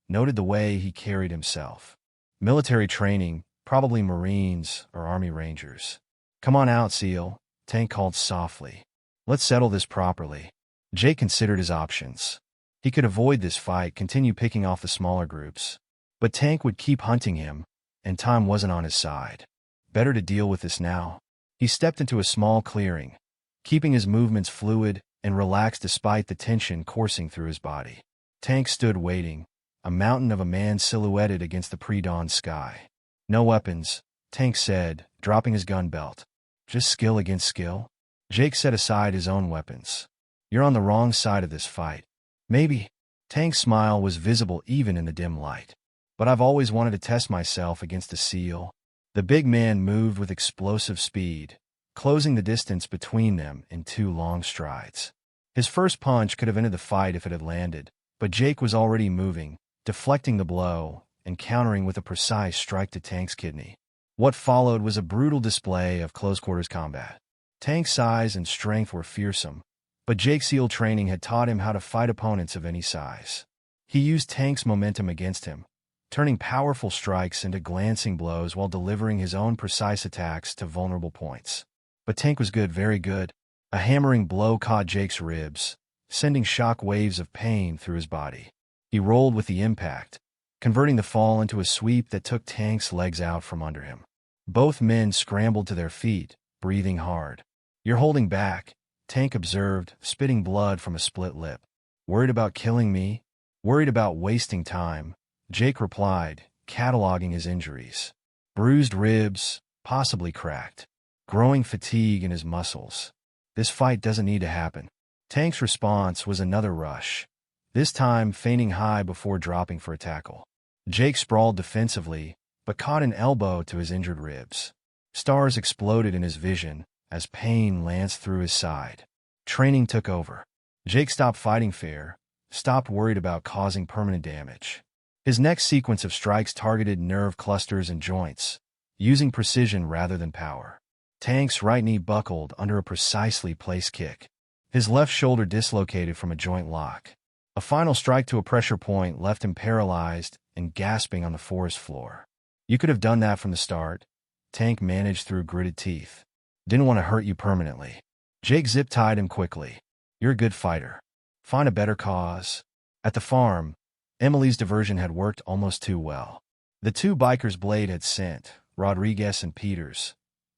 noted the way he carried himself. Military training, probably Marines or Army Rangers. Come on out, SEAL, Tank called softly. Let's settle this properly. Jake considered his options. He could avoid this fight, continue picking off the smaller groups. But Tank would keep hunting him, and time wasn't on his side. Better to deal with this now. He stepped into a small clearing, keeping his movements fluid and relaxed despite the tension coursing through his body. Tank stood waiting, a mountain of a man silhouetted against the pre-dawn sky. No weapons, Tank said, dropping his gun belt. Just skill against skill? Jake set aside his own weapons. You're on the wrong side of this fight. Maybe. Tank's smile was visible even in the dim light. But I've always wanted to test myself against a SEAL. The big man moved with explosive speed, closing the distance between them in 2 long strides. His first punch could have ended the fight if it had landed, but Jake was already moving, deflecting the blow, and countering with a precise strike to Tank's kidney. What followed was a brutal display of close-quarters combat. Tank's size and strength were fearsome, but Jake's SEAL training had taught him how to fight opponents of any size. He used Tank's momentum against him, turning powerful strikes into glancing blows while delivering his own precise attacks to vulnerable points. But Tank was good, very good. A hammering blow caught Jake's ribs, sending shock waves of pain through his body. He rolled with the impact, converting the fall into a sweep that took Tank's legs out from under him. Both men scrambled to their feet, breathing hard. You're holding back, Tank observed, spitting blood from a split lip. Worried about killing me? Worried about wasting time, Jake replied, cataloging his injuries. Bruised ribs, possibly cracked. Growing fatigue in his muscles. This fight doesn't need to happen. Tank's response was another rush, this time feigning high before dropping for a tackle. Jake sprawled defensively, but caught an elbow to his injured ribs. Stars exploded in his vision as pain lanced through his side. Training took over. Jake stopped fighting fair, stopped worried about causing permanent damage. His next sequence of strikes targeted nerve clusters and joints, using precision rather than power. Tank's right knee buckled under a precisely placed kick. His left shoulder dislocated from a joint lock. A final strike to a pressure point left him paralyzed and gasping on the forest floor. You could have done that from the start, Tank managed through gritted teeth. Didn't want to hurt you permanently. Jake zip-tied him quickly. You're a good fighter. Find a better cause. At the farm, Emily's diversion had worked almost too well. The two bikers Blade had sent, Rodriguez and Peters,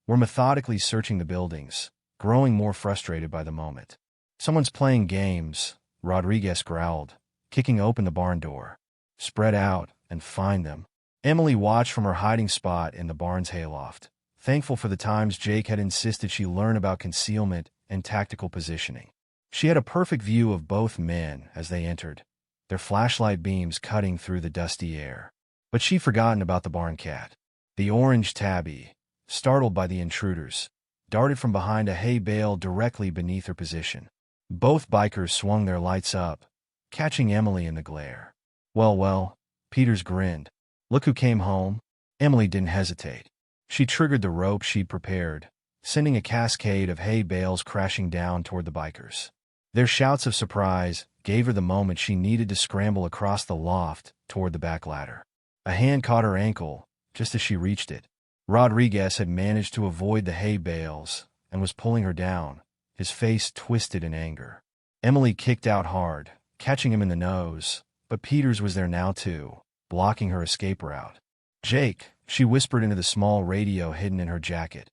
were methodically searching the buildings, growing more frustrated by the moment. Someone's playing games, Rodriguez growled, kicking open the barn door. Spread out and find them. Emily watched from her hiding spot in the barn's hayloft, thankful for the times Jake had insisted she learn about concealment and tactical positioning. She had a perfect view of both men as they entered, their flashlight beams cutting through the dusty air. But she'd forgotten about the barn cat. The orange tabby, startled by the intruders, darted from behind a hay bale directly beneath her position. Both bikers swung their lights up, catching Emily in the glare. Well, Peters grinned. Look who came home. Emily didn't hesitate. She triggered the rope she'd prepared, sending a cascade of hay bales crashing down toward the bikers. Their shouts of surprise gave her the moment she needed to scramble across the loft toward the back ladder. A hand caught her ankle just as she reached it. Rodriguez had managed to avoid the hay bales and was pulling her down, his face twisted in anger. Emily kicked out hard, catching him in the nose, but Peters was there now too, blocking her escape route. Jake, she whispered into the small radio hidden in her jacket,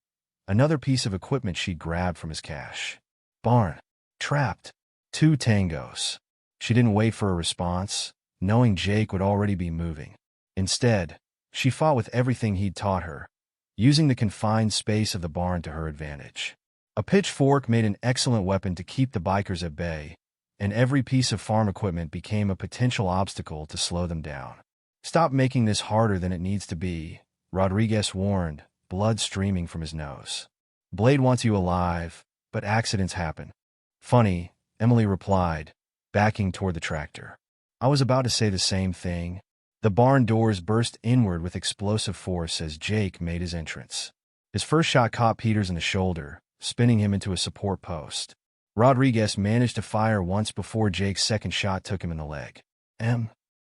another piece of equipment she'd grabbed from his cache. Barn. Trapped. 2 tangos. She didn't wait for a response, knowing Jake would already be moving. Instead, she fought with everything he'd taught her, using the confined space of the barn to her advantage. A pitchfork made an excellent weapon to keep the bikers at bay, and every piece of farm equipment became a potential obstacle to slow them down. Stop making this harder than it needs to be, Rodriguez warned, blood streaming from his nose. Blade wants you alive, but accidents happen. Funny, Emily replied, backing toward the tractor. I was about to say the same thing. The barn doors burst inward with explosive force as Jake made his entrance. His first shot caught Peters in the shoulder, spinning him into a support post. Rodriguez managed to fire once before Jake's second shot took him in the leg.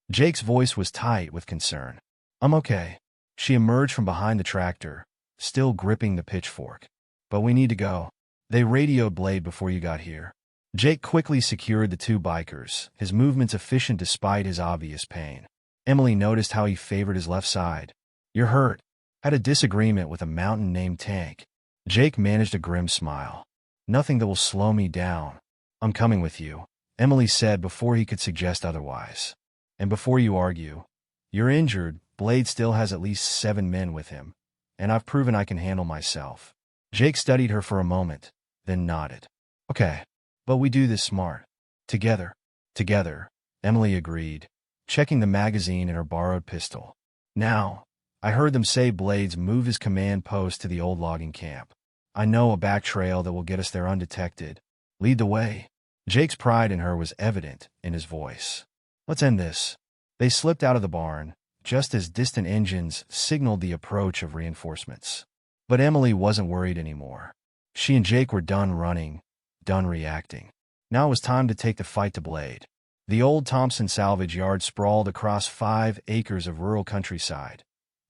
Jake's voice was tight with concern. I'm okay. She emerged from behind the tractor, still gripping the pitchfork. But we need to go. They radioed Blade before you got here. Jake quickly secured the 2 bikers, his movements efficient despite his obvious pain. Emily noticed how he favored his left side. You're hurt. Had a disagreement with a mountain named Tank. Jake managed a grim smile. Nothing that will slow me down. I'm coming with you, Emily said before he could suggest otherwise. And before you argue, you're injured. Blade still has at least 7 men with him, and I've proven I can handle myself. Jake studied her for a moment, then nodded. Okay, but we do this smart. Together. Together, Emily agreed, checking the magazine in her borrowed pistol. Now, I heard them say Blades move his command post to the old logging camp. I know a back trail that will get us there undetected. Lead the way. Jake's pride in her was evident in his voice. Let's end this. They slipped out of the barn, just as distant engines signaled the approach of reinforcements. But Emily wasn't worried anymore. She and Jake were done running, done reacting. Now it was time to take the fight to Blade. The old Thompson salvage yard sprawled across 5 acres of rural countryside,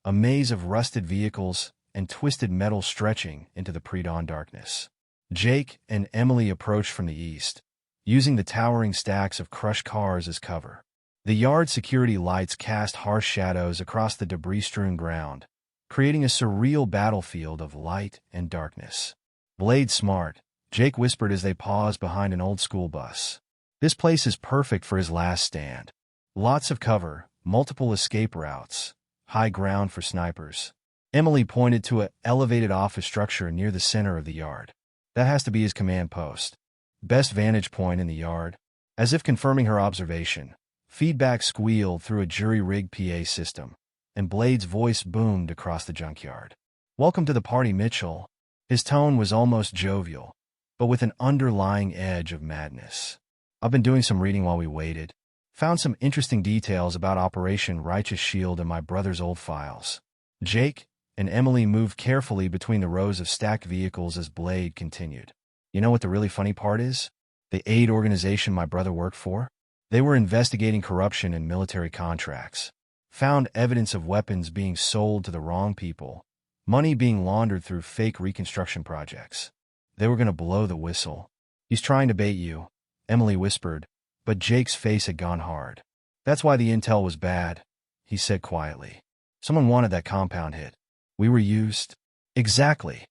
a maze of rusted vehicles and twisted metal stretching into the pre-dawn darkness. Jake and Emily approached from the east, using the towering stacks of crushed cars as cover. The yard security lights cast harsh shadows across the debris-strewn ground, creating a surreal battlefield of light and darkness. Blade smart, Jake whispered as they paused behind an old school bus. This place is perfect for his last stand. Lots of cover, multiple escape routes, high ground for snipers. Emily pointed to an elevated office structure near the center of the yard. That has to be his command post. Best vantage point in the yard. As if confirming her observation, Feedback squealed through a jury-rigged PA system, and Blade's voice boomed across the junkyard. "Welcome to the party, Mitchell." His tone was almost jovial, but with an underlying edge of madness. "I've been doing some reading while we waited. Found some interesting details about Operation Righteous Shield in my brother's old files." Jake and Emily moved carefully between the rows of stacked vehicles as Blade continued. "You know what the really funny part is? The aid organization my brother worked for? They were investigating corruption in military contracts. Found evidence of weapons being sold to the wrong people, money being laundered through fake reconstruction projects. They were going to blow the whistle." "He's trying to bait you," Emily whispered, but Jake's face had gone hard. "That's why the intel was bad," he said quietly. "Someone wanted that compound hit. We were used." "Exactly."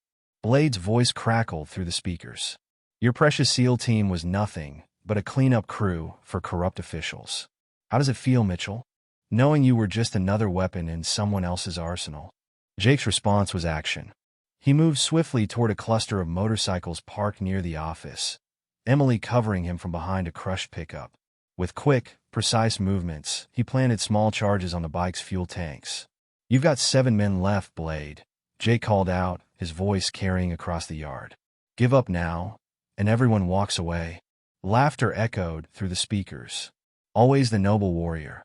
Blade's voice crackled through the speakers. "Your precious SEAL team was nothing but a cleanup crew for corrupt officials. How does it feel, Mitchell, knowing you were just another weapon in someone else's arsenal?" Jake's response was action. He moved swiftly toward a cluster of motorcycles parked near the office, Emily covering him from behind a crushed pickup. With quick, precise movements, he planted small charges on the bike's fuel tanks. "You've got 7 men left, Blade," Jake called out, his voice carrying across the yard. "Give up now, and everyone walks away." Laughter echoed through the speakers. "Always the noble warrior,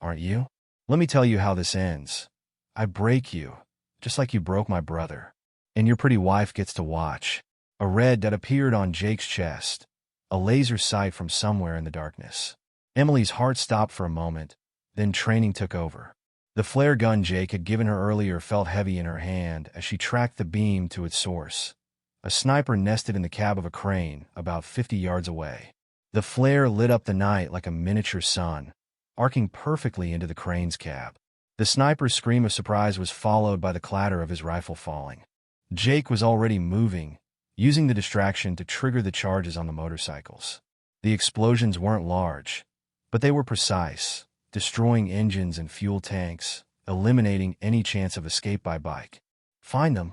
aren't you? Let me tell you how this ends. I break you, just like you broke my brother. And your pretty wife gets to watch." A red dot appeared on Jake's chest, a laser sight from somewhere in the darkness. Emily's heart stopped for a moment, then training took over. The flare gun Jake had given her earlier felt heavy in her hand as she tracked the beam to its source. A sniper nested in the cab of a crane about 50 yards away. The flare lit up the night like a miniature sun, arcing perfectly into the crane's cab. The sniper's scream of surprise was followed by the clatter of his rifle falling. Jake was already moving, using the distraction to trigger the charges on the motorcycles. The explosions weren't large, but they were precise, destroying engines and fuel tanks, eliminating any chance of escape by bike. "Find them."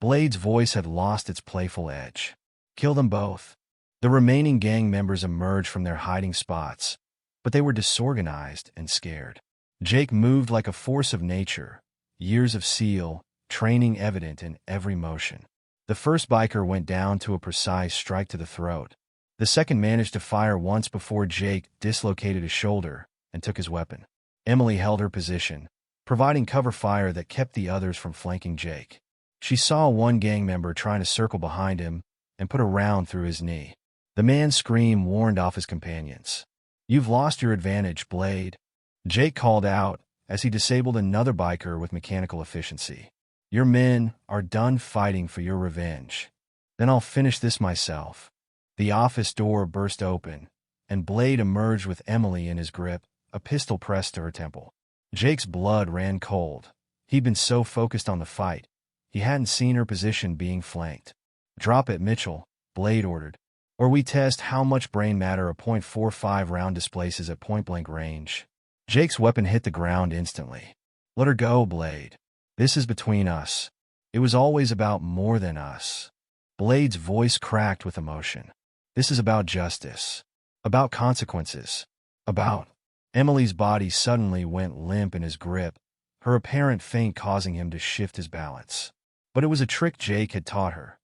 Blade's voice had lost its playful edge. "Kill them both." The remaining gang members emerged from their hiding spots, but they were disorganized and scared. Jake moved like a force of nature, years of SEAL training evident in every motion. The first biker went down to a precise strike to the throat. The second managed to fire once before Jake dislocated his shoulder and took his weapon. Emily held her position, providing cover fire that kept the others from flanking Jake. She saw one gang member trying to circle behind him and put a round through his knee. The man's scream warned off his companions. "You've lost your advantage, Blade," Jake called out as he disabled another biker with mechanical efficiency. "Your men are done fighting for your revenge. Then I'll finish this myself." The office door burst open, and Blade emerged with Emily in his grip, a pistol pressed to her temple. Jake's blood ran cold. He'd been so focused on the fight, he hadn't seen her position being flanked. "Drop it, Mitchell," Blade ordered, "or we test how much brain matter a .45 round displaces at point-blank range." Jake's weapon hit the ground instantly. "Let her go, Blade. This is between us. It was always about more than us." Blade's voice cracked with emotion. "This is about justice. About consequences. About—" Emily's body suddenly went limp in his grip, her apparent faint causing him to shift his balance. But it was a trick Jake had taught her.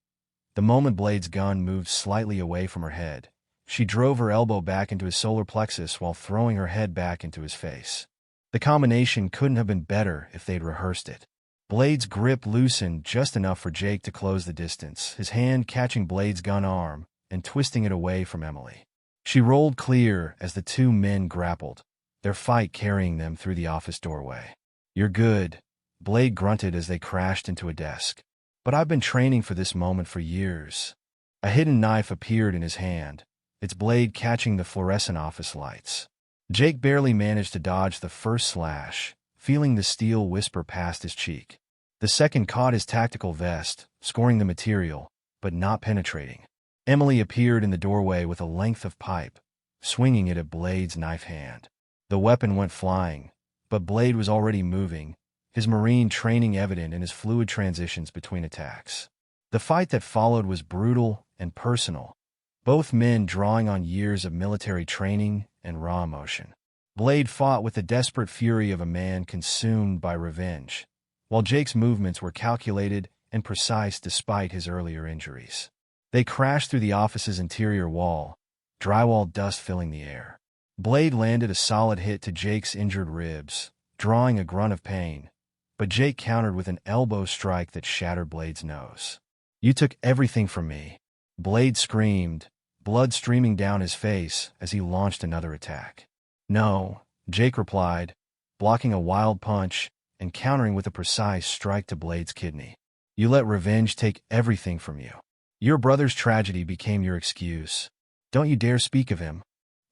The moment Blade's gun moved slightly away from her head, she drove her elbow back into his solar plexus while throwing her head back into his face. The combination couldn't have been better if they'd rehearsed it. Blade's grip loosened just enough for Jake to close the distance, his hand catching Blade's gun arm and twisting it away from Emily. She rolled clear as the two men grappled, their fight carrying them through the office doorway. "You're good," Blade grunted as they crashed into a desk. "But I've been training for this moment for years." A hidden knife appeared in his hand, its blade catching the fluorescent office lights. Jake barely managed to dodge the first slash, feeling the steel whisper past his cheek. The second caught his tactical vest, scoring the material, but not penetrating. Emily appeared in the doorway with a length of pipe, swinging it at Blade's knife hand. The weapon went flying, but Blade was already moving, his marine training evident in his fluid transitions between attacks. The fight that followed was brutal and personal, both men drawing on years of military training and raw emotion. Blade fought with the desperate fury of a man consumed by revenge, while Jake's movements were calculated and precise despite his earlier injuries. They crashed through the office's interior wall, drywall dust filling the air. Blade landed a solid hit to Jake's injured ribs, drawing a grunt of pain, but Jake countered with an elbow strike that shattered Blade's nose. "You took everything from me," Blade screamed, blood streaming down his face as he launched another attack. "No," Jake replied, blocking a wild punch and countering with a precise strike to Blade's kidney. "You let revenge take everything from you. Your brother's tragedy became your excuse. Don't you dare speak of him."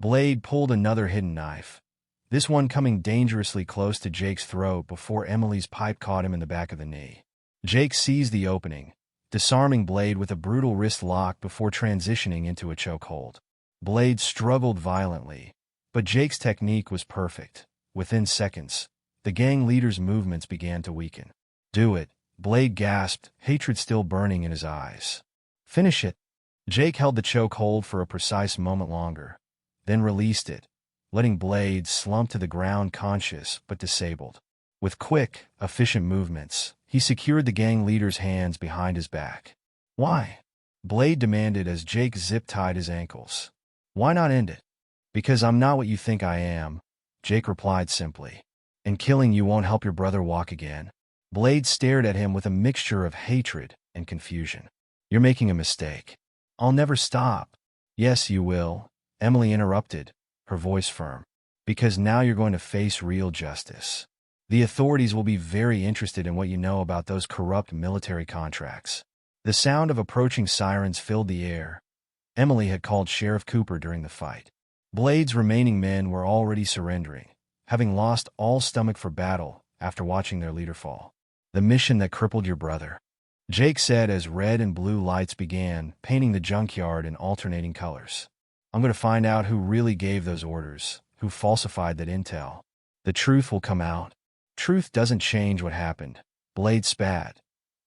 Blade pulled another hidden knife, this one coming dangerously close to Jake's throat before Emily's pipe caught him in the back of the knee. Jake seized the opening, disarming Blade with a brutal wrist lock before transitioning into a chokehold. Blade struggled violently, but Jake's technique was perfect. Within seconds, the gang leader's movements began to weaken. "Do it," Blade gasped, hatred still burning in his eyes. "Finish it." Jake held the chokehold for a precise moment longer, then released it, letting Blade slump to the ground conscious but disabled. With quick, efficient movements, he secured the gang leader's hands behind his back. "Why?" Blade demanded as Jake zip-tied his ankles. "Why not end it?" "Because I'm not what you think I am," Jake replied simply. "And killing you won't help your brother walk again." Blade stared at him with a mixture of hatred and confusion. "You're making a mistake. I'll never stop." "Yes, you will," Emily interrupted, her voice firm. "Because now you're going to face real justice. The authorities will be very interested in what you know about those corrupt military contracts." The sound of approaching sirens filled the air. Emily had called Sheriff Cooper during the fight. Blade's remaining men were already surrendering, having lost all stomach for battle after watching their leader fall. "The mission that crippled your brother," Jake said as red and blue lights began painting the junkyard in alternating colors. "I'm going to find out who really gave those orders, who falsified that intel. The truth will come out." "Truth doesn't change what happened," Blade spat,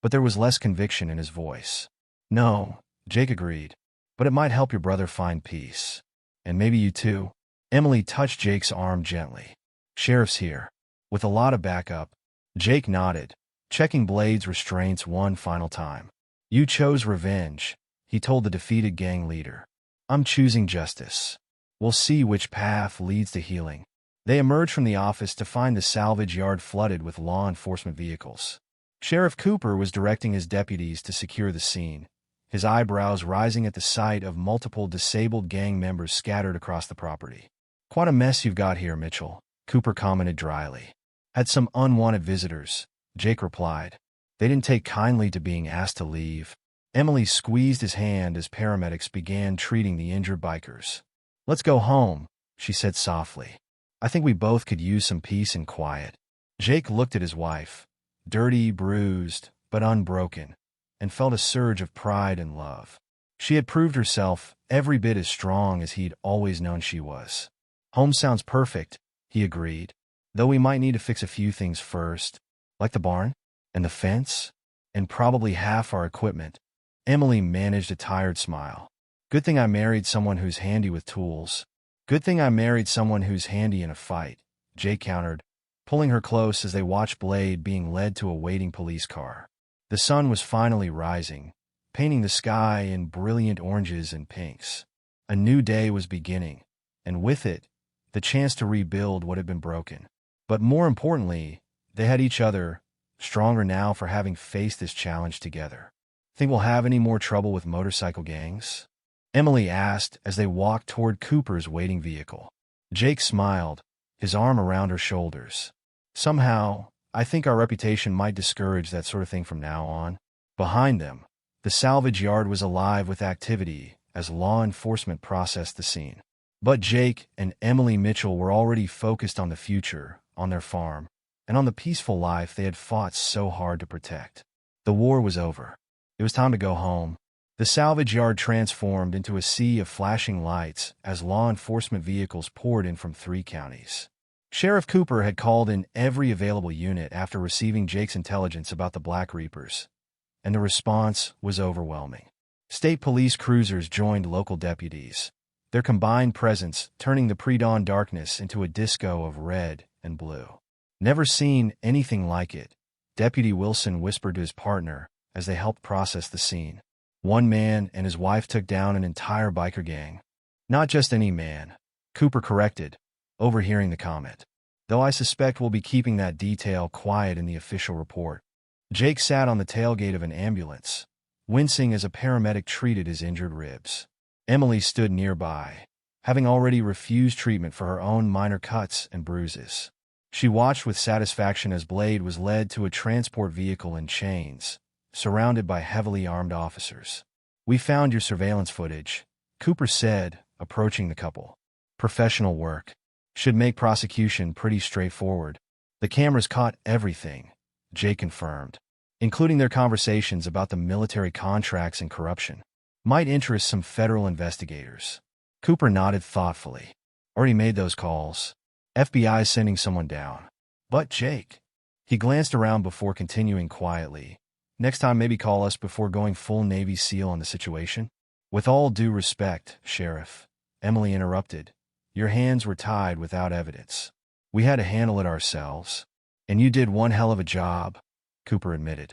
but there was less conviction in his voice. "No," Jake agreed, "but it might help your brother find peace. And maybe you too." Emily touched Jake's arm gently. "Sheriff's here. With a lot of backup." Jake nodded, checking Blade's restraints one final time. "You chose revenge," he told the defeated gang leader. "I'm choosing justice. We'll see which path leads to healing." They emerged from the office to find the salvage yard flooded with law enforcement vehicles. Sheriff Cooper was directing his deputies to secure the scene, his eyebrows rising at the sight of multiple disabled gang members scattered across the property. "Quite a mess you've got here, Mitchell," Cooper commented dryly. "Had some unwanted visitors," Jake replied. "They didn't take kindly to being asked to leave." Emily squeezed his hand as paramedics began treating the injured bikers. "Let's go home," she said softly. "I think we both could use some peace and quiet." Jake looked at his wife, dirty, bruised, but unbroken, and felt a surge of pride and love. She had proved herself every bit as strong as he'd always known she was. "Home sounds perfect," he agreed, "though we might need to fix a few things first, like the barn, and the fence, and probably half our equipment." Emily managed a tired smile. "Good thing I married someone who's handy with tools." "Good thing I married someone who's handy in a fight," Jake countered, pulling her close as they watched Blade being led to a waiting police car. The sun was finally rising, painting the sky in brilliant oranges and pinks. A new day was beginning, and with it, the chance to rebuild what had been broken. But more importantly, they had each other, stronger now for having faced this challenge together. "Think we'll have any more trouble with motorcycle gangs?" Emily asked as they walked toward Cooper's waiting vehicle. Jake smiled, his arm around her shoulders. "Somehow, I think our reputation might discourage that sort of thing from now on." Behind them, the salvage yard was alive with activity as law enforcement processed the scene. But Jake and Emily Mitchell were already focused on the future, on their farm, and on the peaceful life they had fought so hard to protect. The war was over. It was time to go home. The salvage yard transformed into a sea of flashing lights as law enforcement vehicles poured in from 3 counties. Sheriff Cooper had called in every available unit after receiving Jake's intelligence about the Black Reapers, and the response was overwhelming. State police cruisers joined local deputies, their combined presence turning the pre-dawn darkness into a disco of red and blue. "Never seen anything like it," Deputy Wilson whispered to his partner as they helped process the scene. "One man and his wife took down an entire biker gang." "Not just any man," Cooper corrected, overhearing the comment. "Though I suspect we'll be keeping that detail quiet in the official report." Jake sat on the tailgate of an ambulance, wincing as a paramedic treated his injured ribs. Emily stood nearby, having already refused treatment for her own minor cuts and bruises. She watched with satisfaction as Blade was led to a transport vehicle in chains, surrounded by heavily armed officers. "We found your surveillance footage," Cooper said, approaching the couple. "Professional work. Should make prosecution pretty straightforward." "The cameras caught everything," Jake confirmed, including their conversations about the military contracts and corruption. "Might interest some federal investigators." Cooper nodded thoughtfully. "Already made those calls. FBI sending someone down." "But Jake..." He glanced around before continuing quietly. "Next time maybe call us before going full Navy SEAL on the situation." "With all due respect, Sheriff," Emily interrupted, "your hands were tied without evidence. We had to handle it ourselves." "And you did one hell of a job," Cooper admitted.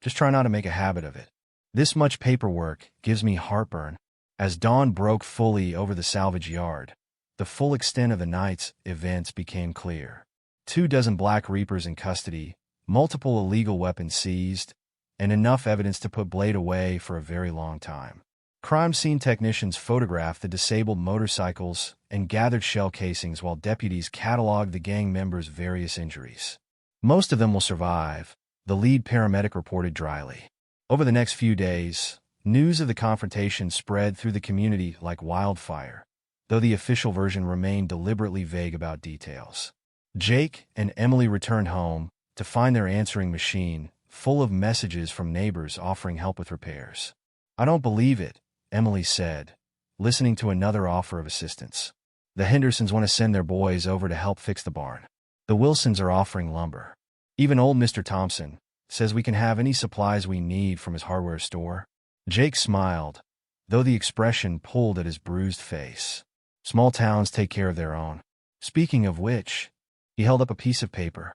"Just try not to make a habit of it. This much paperwork gives me heartburn." As dawn broke fully over the salvage yard, the full extent of the night's events became clear. 24 Black Reapers in custody, multiple illegal weapons seized, and enough evidence to put Blade away for a very long time. Crime scene technicians photographed the disabled motorcycles and gathered shell casings while deputies cataloged the gang members' various injuries. "Most of them will survive," the lead paramedic reported dryly. Over the next few days, news of the confrontation spread through the community like wildfire, though the official version remained deliberately vague about details. Jake and Emily returned home to find their answering machine full of messages from neighbors offering help with repairs. "I don't believe it," Emily said, listening to another offer of assistance. "The Hendersons want to send their boys over to help fix the barn. The Wilsons are offering lumber. Even old Mr. Thompson says we can have any supplies we need from his hardware store." Jake smiled, though the expression pulled at his bruised face. "Small towns take care of their own." "Speaking of which," he held up a piece of paper.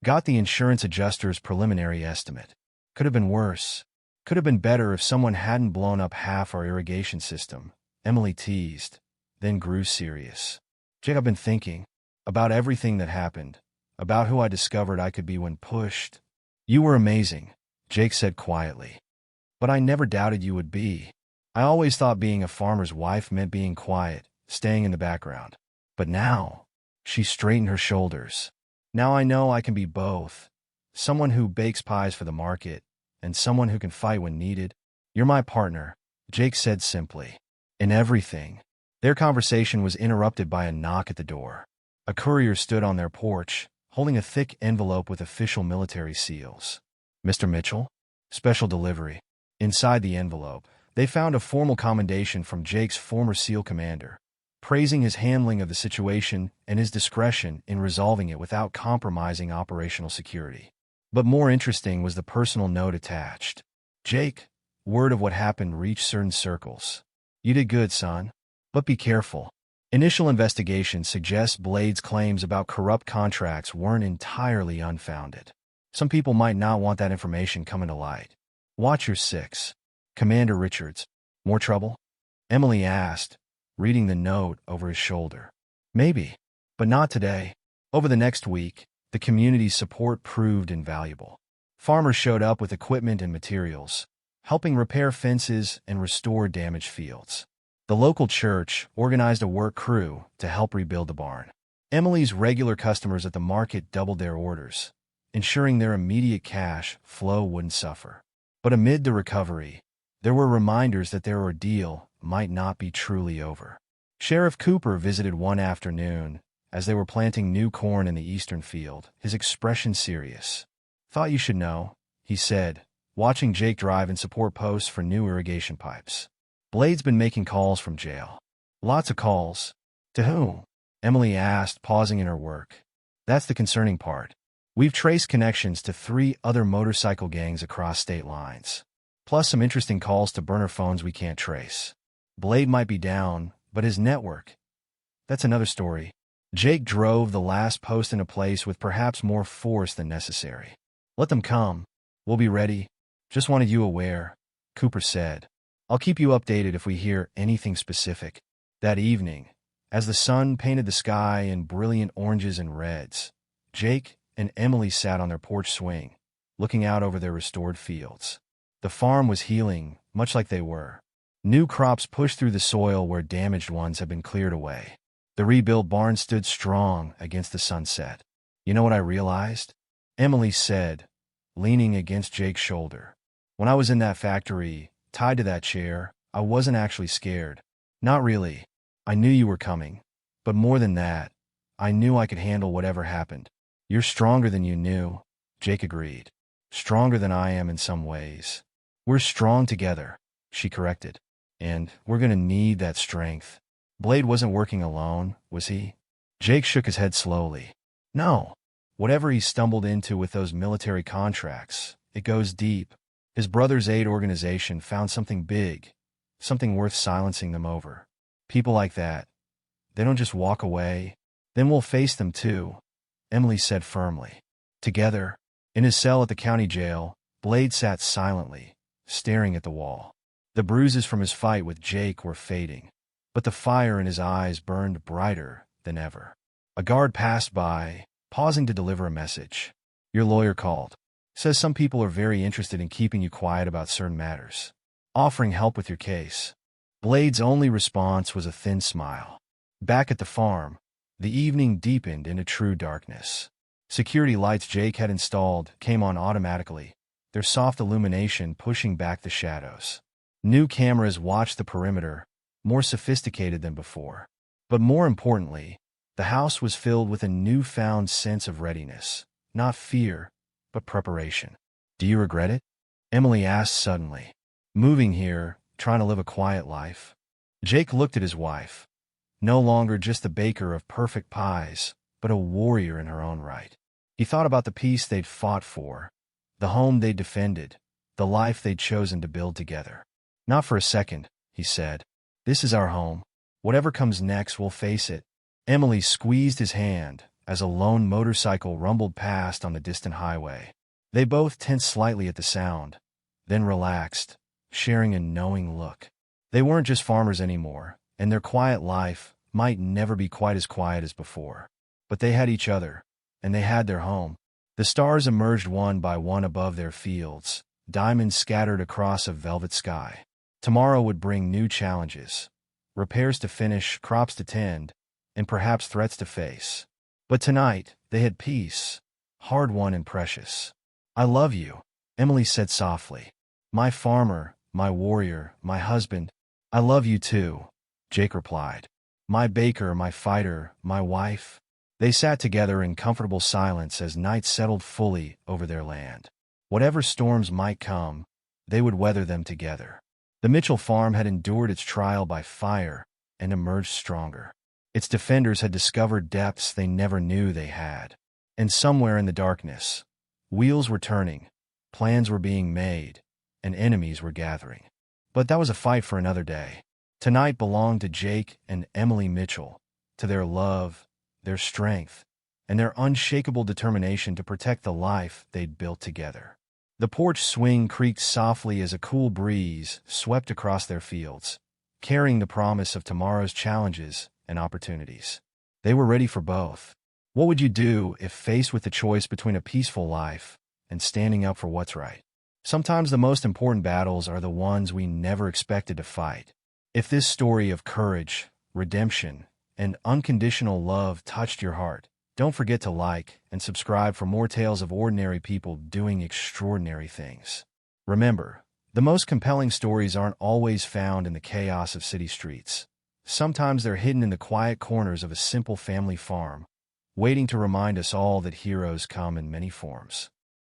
"Got the insurance adjuster's preliminary estimate. Could have been worse. Could have been better if someone hadn't blown up half our irrigation system," Emily teased, then grew serious. "Jake, I've been thinking about everything that happened, about who I discovered I could be when pushed." "You were amazing," Jake said quietly. "But I never doubted you would be. I always thought being a farmer's wife meant being quiet, staying in the background. But now," she straightened her shoulders, "now I know I can be both. Someone who bakes pies for the market, and someone who can fight when needed. You're my partner," Jake said simply. "In everything." Their conversation was interrupted by a knock at the door. A courier stood on their porch, holding a thick envelope with official military seals. "Mr. Mitchell?" "Special delivery." Inside the envelope, they found a formal commendation from Jake's former SEAL commander, praising his handling of the situation and his discretion in resolving it without compromising operational security. But more interesting was the personal note attached. "Jake, word of what happened reached certain circles. You did good, son. But be careful. Initial investigation suggests Blade's claims about corrupt contracts weren't entirely unfounded. Some people might not want that information coming to light. Watch your six." "Commander Richards. More trouble?" Emily asked, reading the note over his shoulder. "Maybe, but not today." Over the next week, the community's support proved invaluable. Farmers showed up with equipment and materials, helping repair fences and restore damaged fields. The local church organized a work crew to help rebuild the barn. Emily's regular customers at the market doubled their orders, ensuring their immediate cash flow wouldn't suffer. But amid the recovery, there were reminders that their ordeal might not be truly over. Sheriff Cooper visited one afternoon as they were planting new corn in the eastern field, his expression serious. "Thought you should know," he said, watching Jake drive in support posts for new irrigation pipes. "Blade's been making calls from jail." "Lots of calls. To whom?" Emily asked, pausing in her work. "That's the concerning part. We've traced connections to 3 other motorcycle gangs across state lines, plus some interesting calls to burner phones we can't trace. Blade might be down, But his network, that's another story. Jake drove the last post into place with perhaps more force than necessary. Let them come. We'll be ready. Just wanted you aware, Cooper said. I'll keep you updated if we hear anything specific. That evening, as the sun painted the sky in brilliant oranges and reds, Jake and Emily sat on their porch swing, looking out over their restored fields. The farm was healing, much like they were. New crops pushed through the soil where damaged ones had been cleared away. The rebuilt barn stood strong against the sunset. You know what I realized? Emily said, leaning against Jake's shoulder. When I was in that factory, tied to that chair, I wasn't actually scared. Not really. I knew you were coming. But more than that, I knew I could handle whatever happened. You're stronger than you knew, Jake agreed. Stronger than I am in some ways. We're strong together, she corrected. And we're gonna need that strength. Blade wasn't working alone, was he? Jake shook his head slowly. No. Whatever he stumbled into with those military contracts, it goes deep. His brother's aid organization found something big, something worth silencing them over. People like that, they don't just walk away. Then we'll face them too, Emily said firmly. Together, in his cell at the county jail, Blade sat silently, staring at the wall. The bruises from his fight with Jake were fading, but the fire in his eyes burned brighter than ever. A guard passed by, pausing to deliver a message. Your lawyer called. Says some people are very interested in keeping you quiet about certain matters, offering help with your case. Blade's only response was a thin smile. Back at the farm, the evening deepened into true darkness. Security lights Jake had installed came on automatically, their soft illumination pushing back the shadows. New cameras watched the perimeter, more sophisticated than before. But more importantly, the house was filled with a newfound sense of readiness, not fear, but preparation. Do you regret it? Emily asked suddenly. Moving here, trying to live a quiet life. Jake looked at his wife. No longer just the baker of perfect pies, but a warrior in her own right. He thought about the peace they'd fought for, the home they'd defended, the life they'd chosen to build together. Not for a second, he said. This is our home. Whatever comes next, we'll face it. Emily squeezed his hand as a lone motorcycle rumbled past on the distant highway. They both tensed slightly at the sound, then relaxed, sharing a knowing look. They weren't just farmers anymore, and their quiet life might never be quite as quiet as before. But they had each other, and they had their home. The stars emerged one by one above their fields, diamonds scattered across a velvet sky. Tomorrow would bring new challenges, repairs to finish, crops to tend, and perhaps threats to face. But tonight, they had peace, hard-won and precious. I love you, Emily said softly. My farmer, my warrior, my husband. I love you too, Jake replied. My baker, my fighter, my wife. They sat together in comfortable silence as night settled fully over their land. Whatever storms might come, they would weather them together. The Mitchell farm had endured its trial by fire and emerged stronger. Its defenders had discovered depths they never knew they had. And somewhere in the darkness, wheels were turning, plans were being made, and enemies were gathering. But that was a fight for another day. Tonight belonged to Jake and Emily Mitchell, to their love, their strength, and their unshakable determination to protect the life they'd built together. The porch swing creaked softly as a cool breeze swept across their fields, carrying the promise of tomorrow's challenges and opportunities. They were ready for both. What would you do if faced with the choice between a peaceful life and standing up for what's right? Sometimes the most important battles are the ones we never expected to fight. If this story of courage, redemption, and unconditional love touched your heart, don't forget to like and subscribe for more tales of ordinary people doing extraordinary things. Remember, the most compelling stories aren't always found in the chaos of city streets. Sometimes they're hidden in the quiet corners of a simple family farm, waiting to remind us all that heroes come in many forms.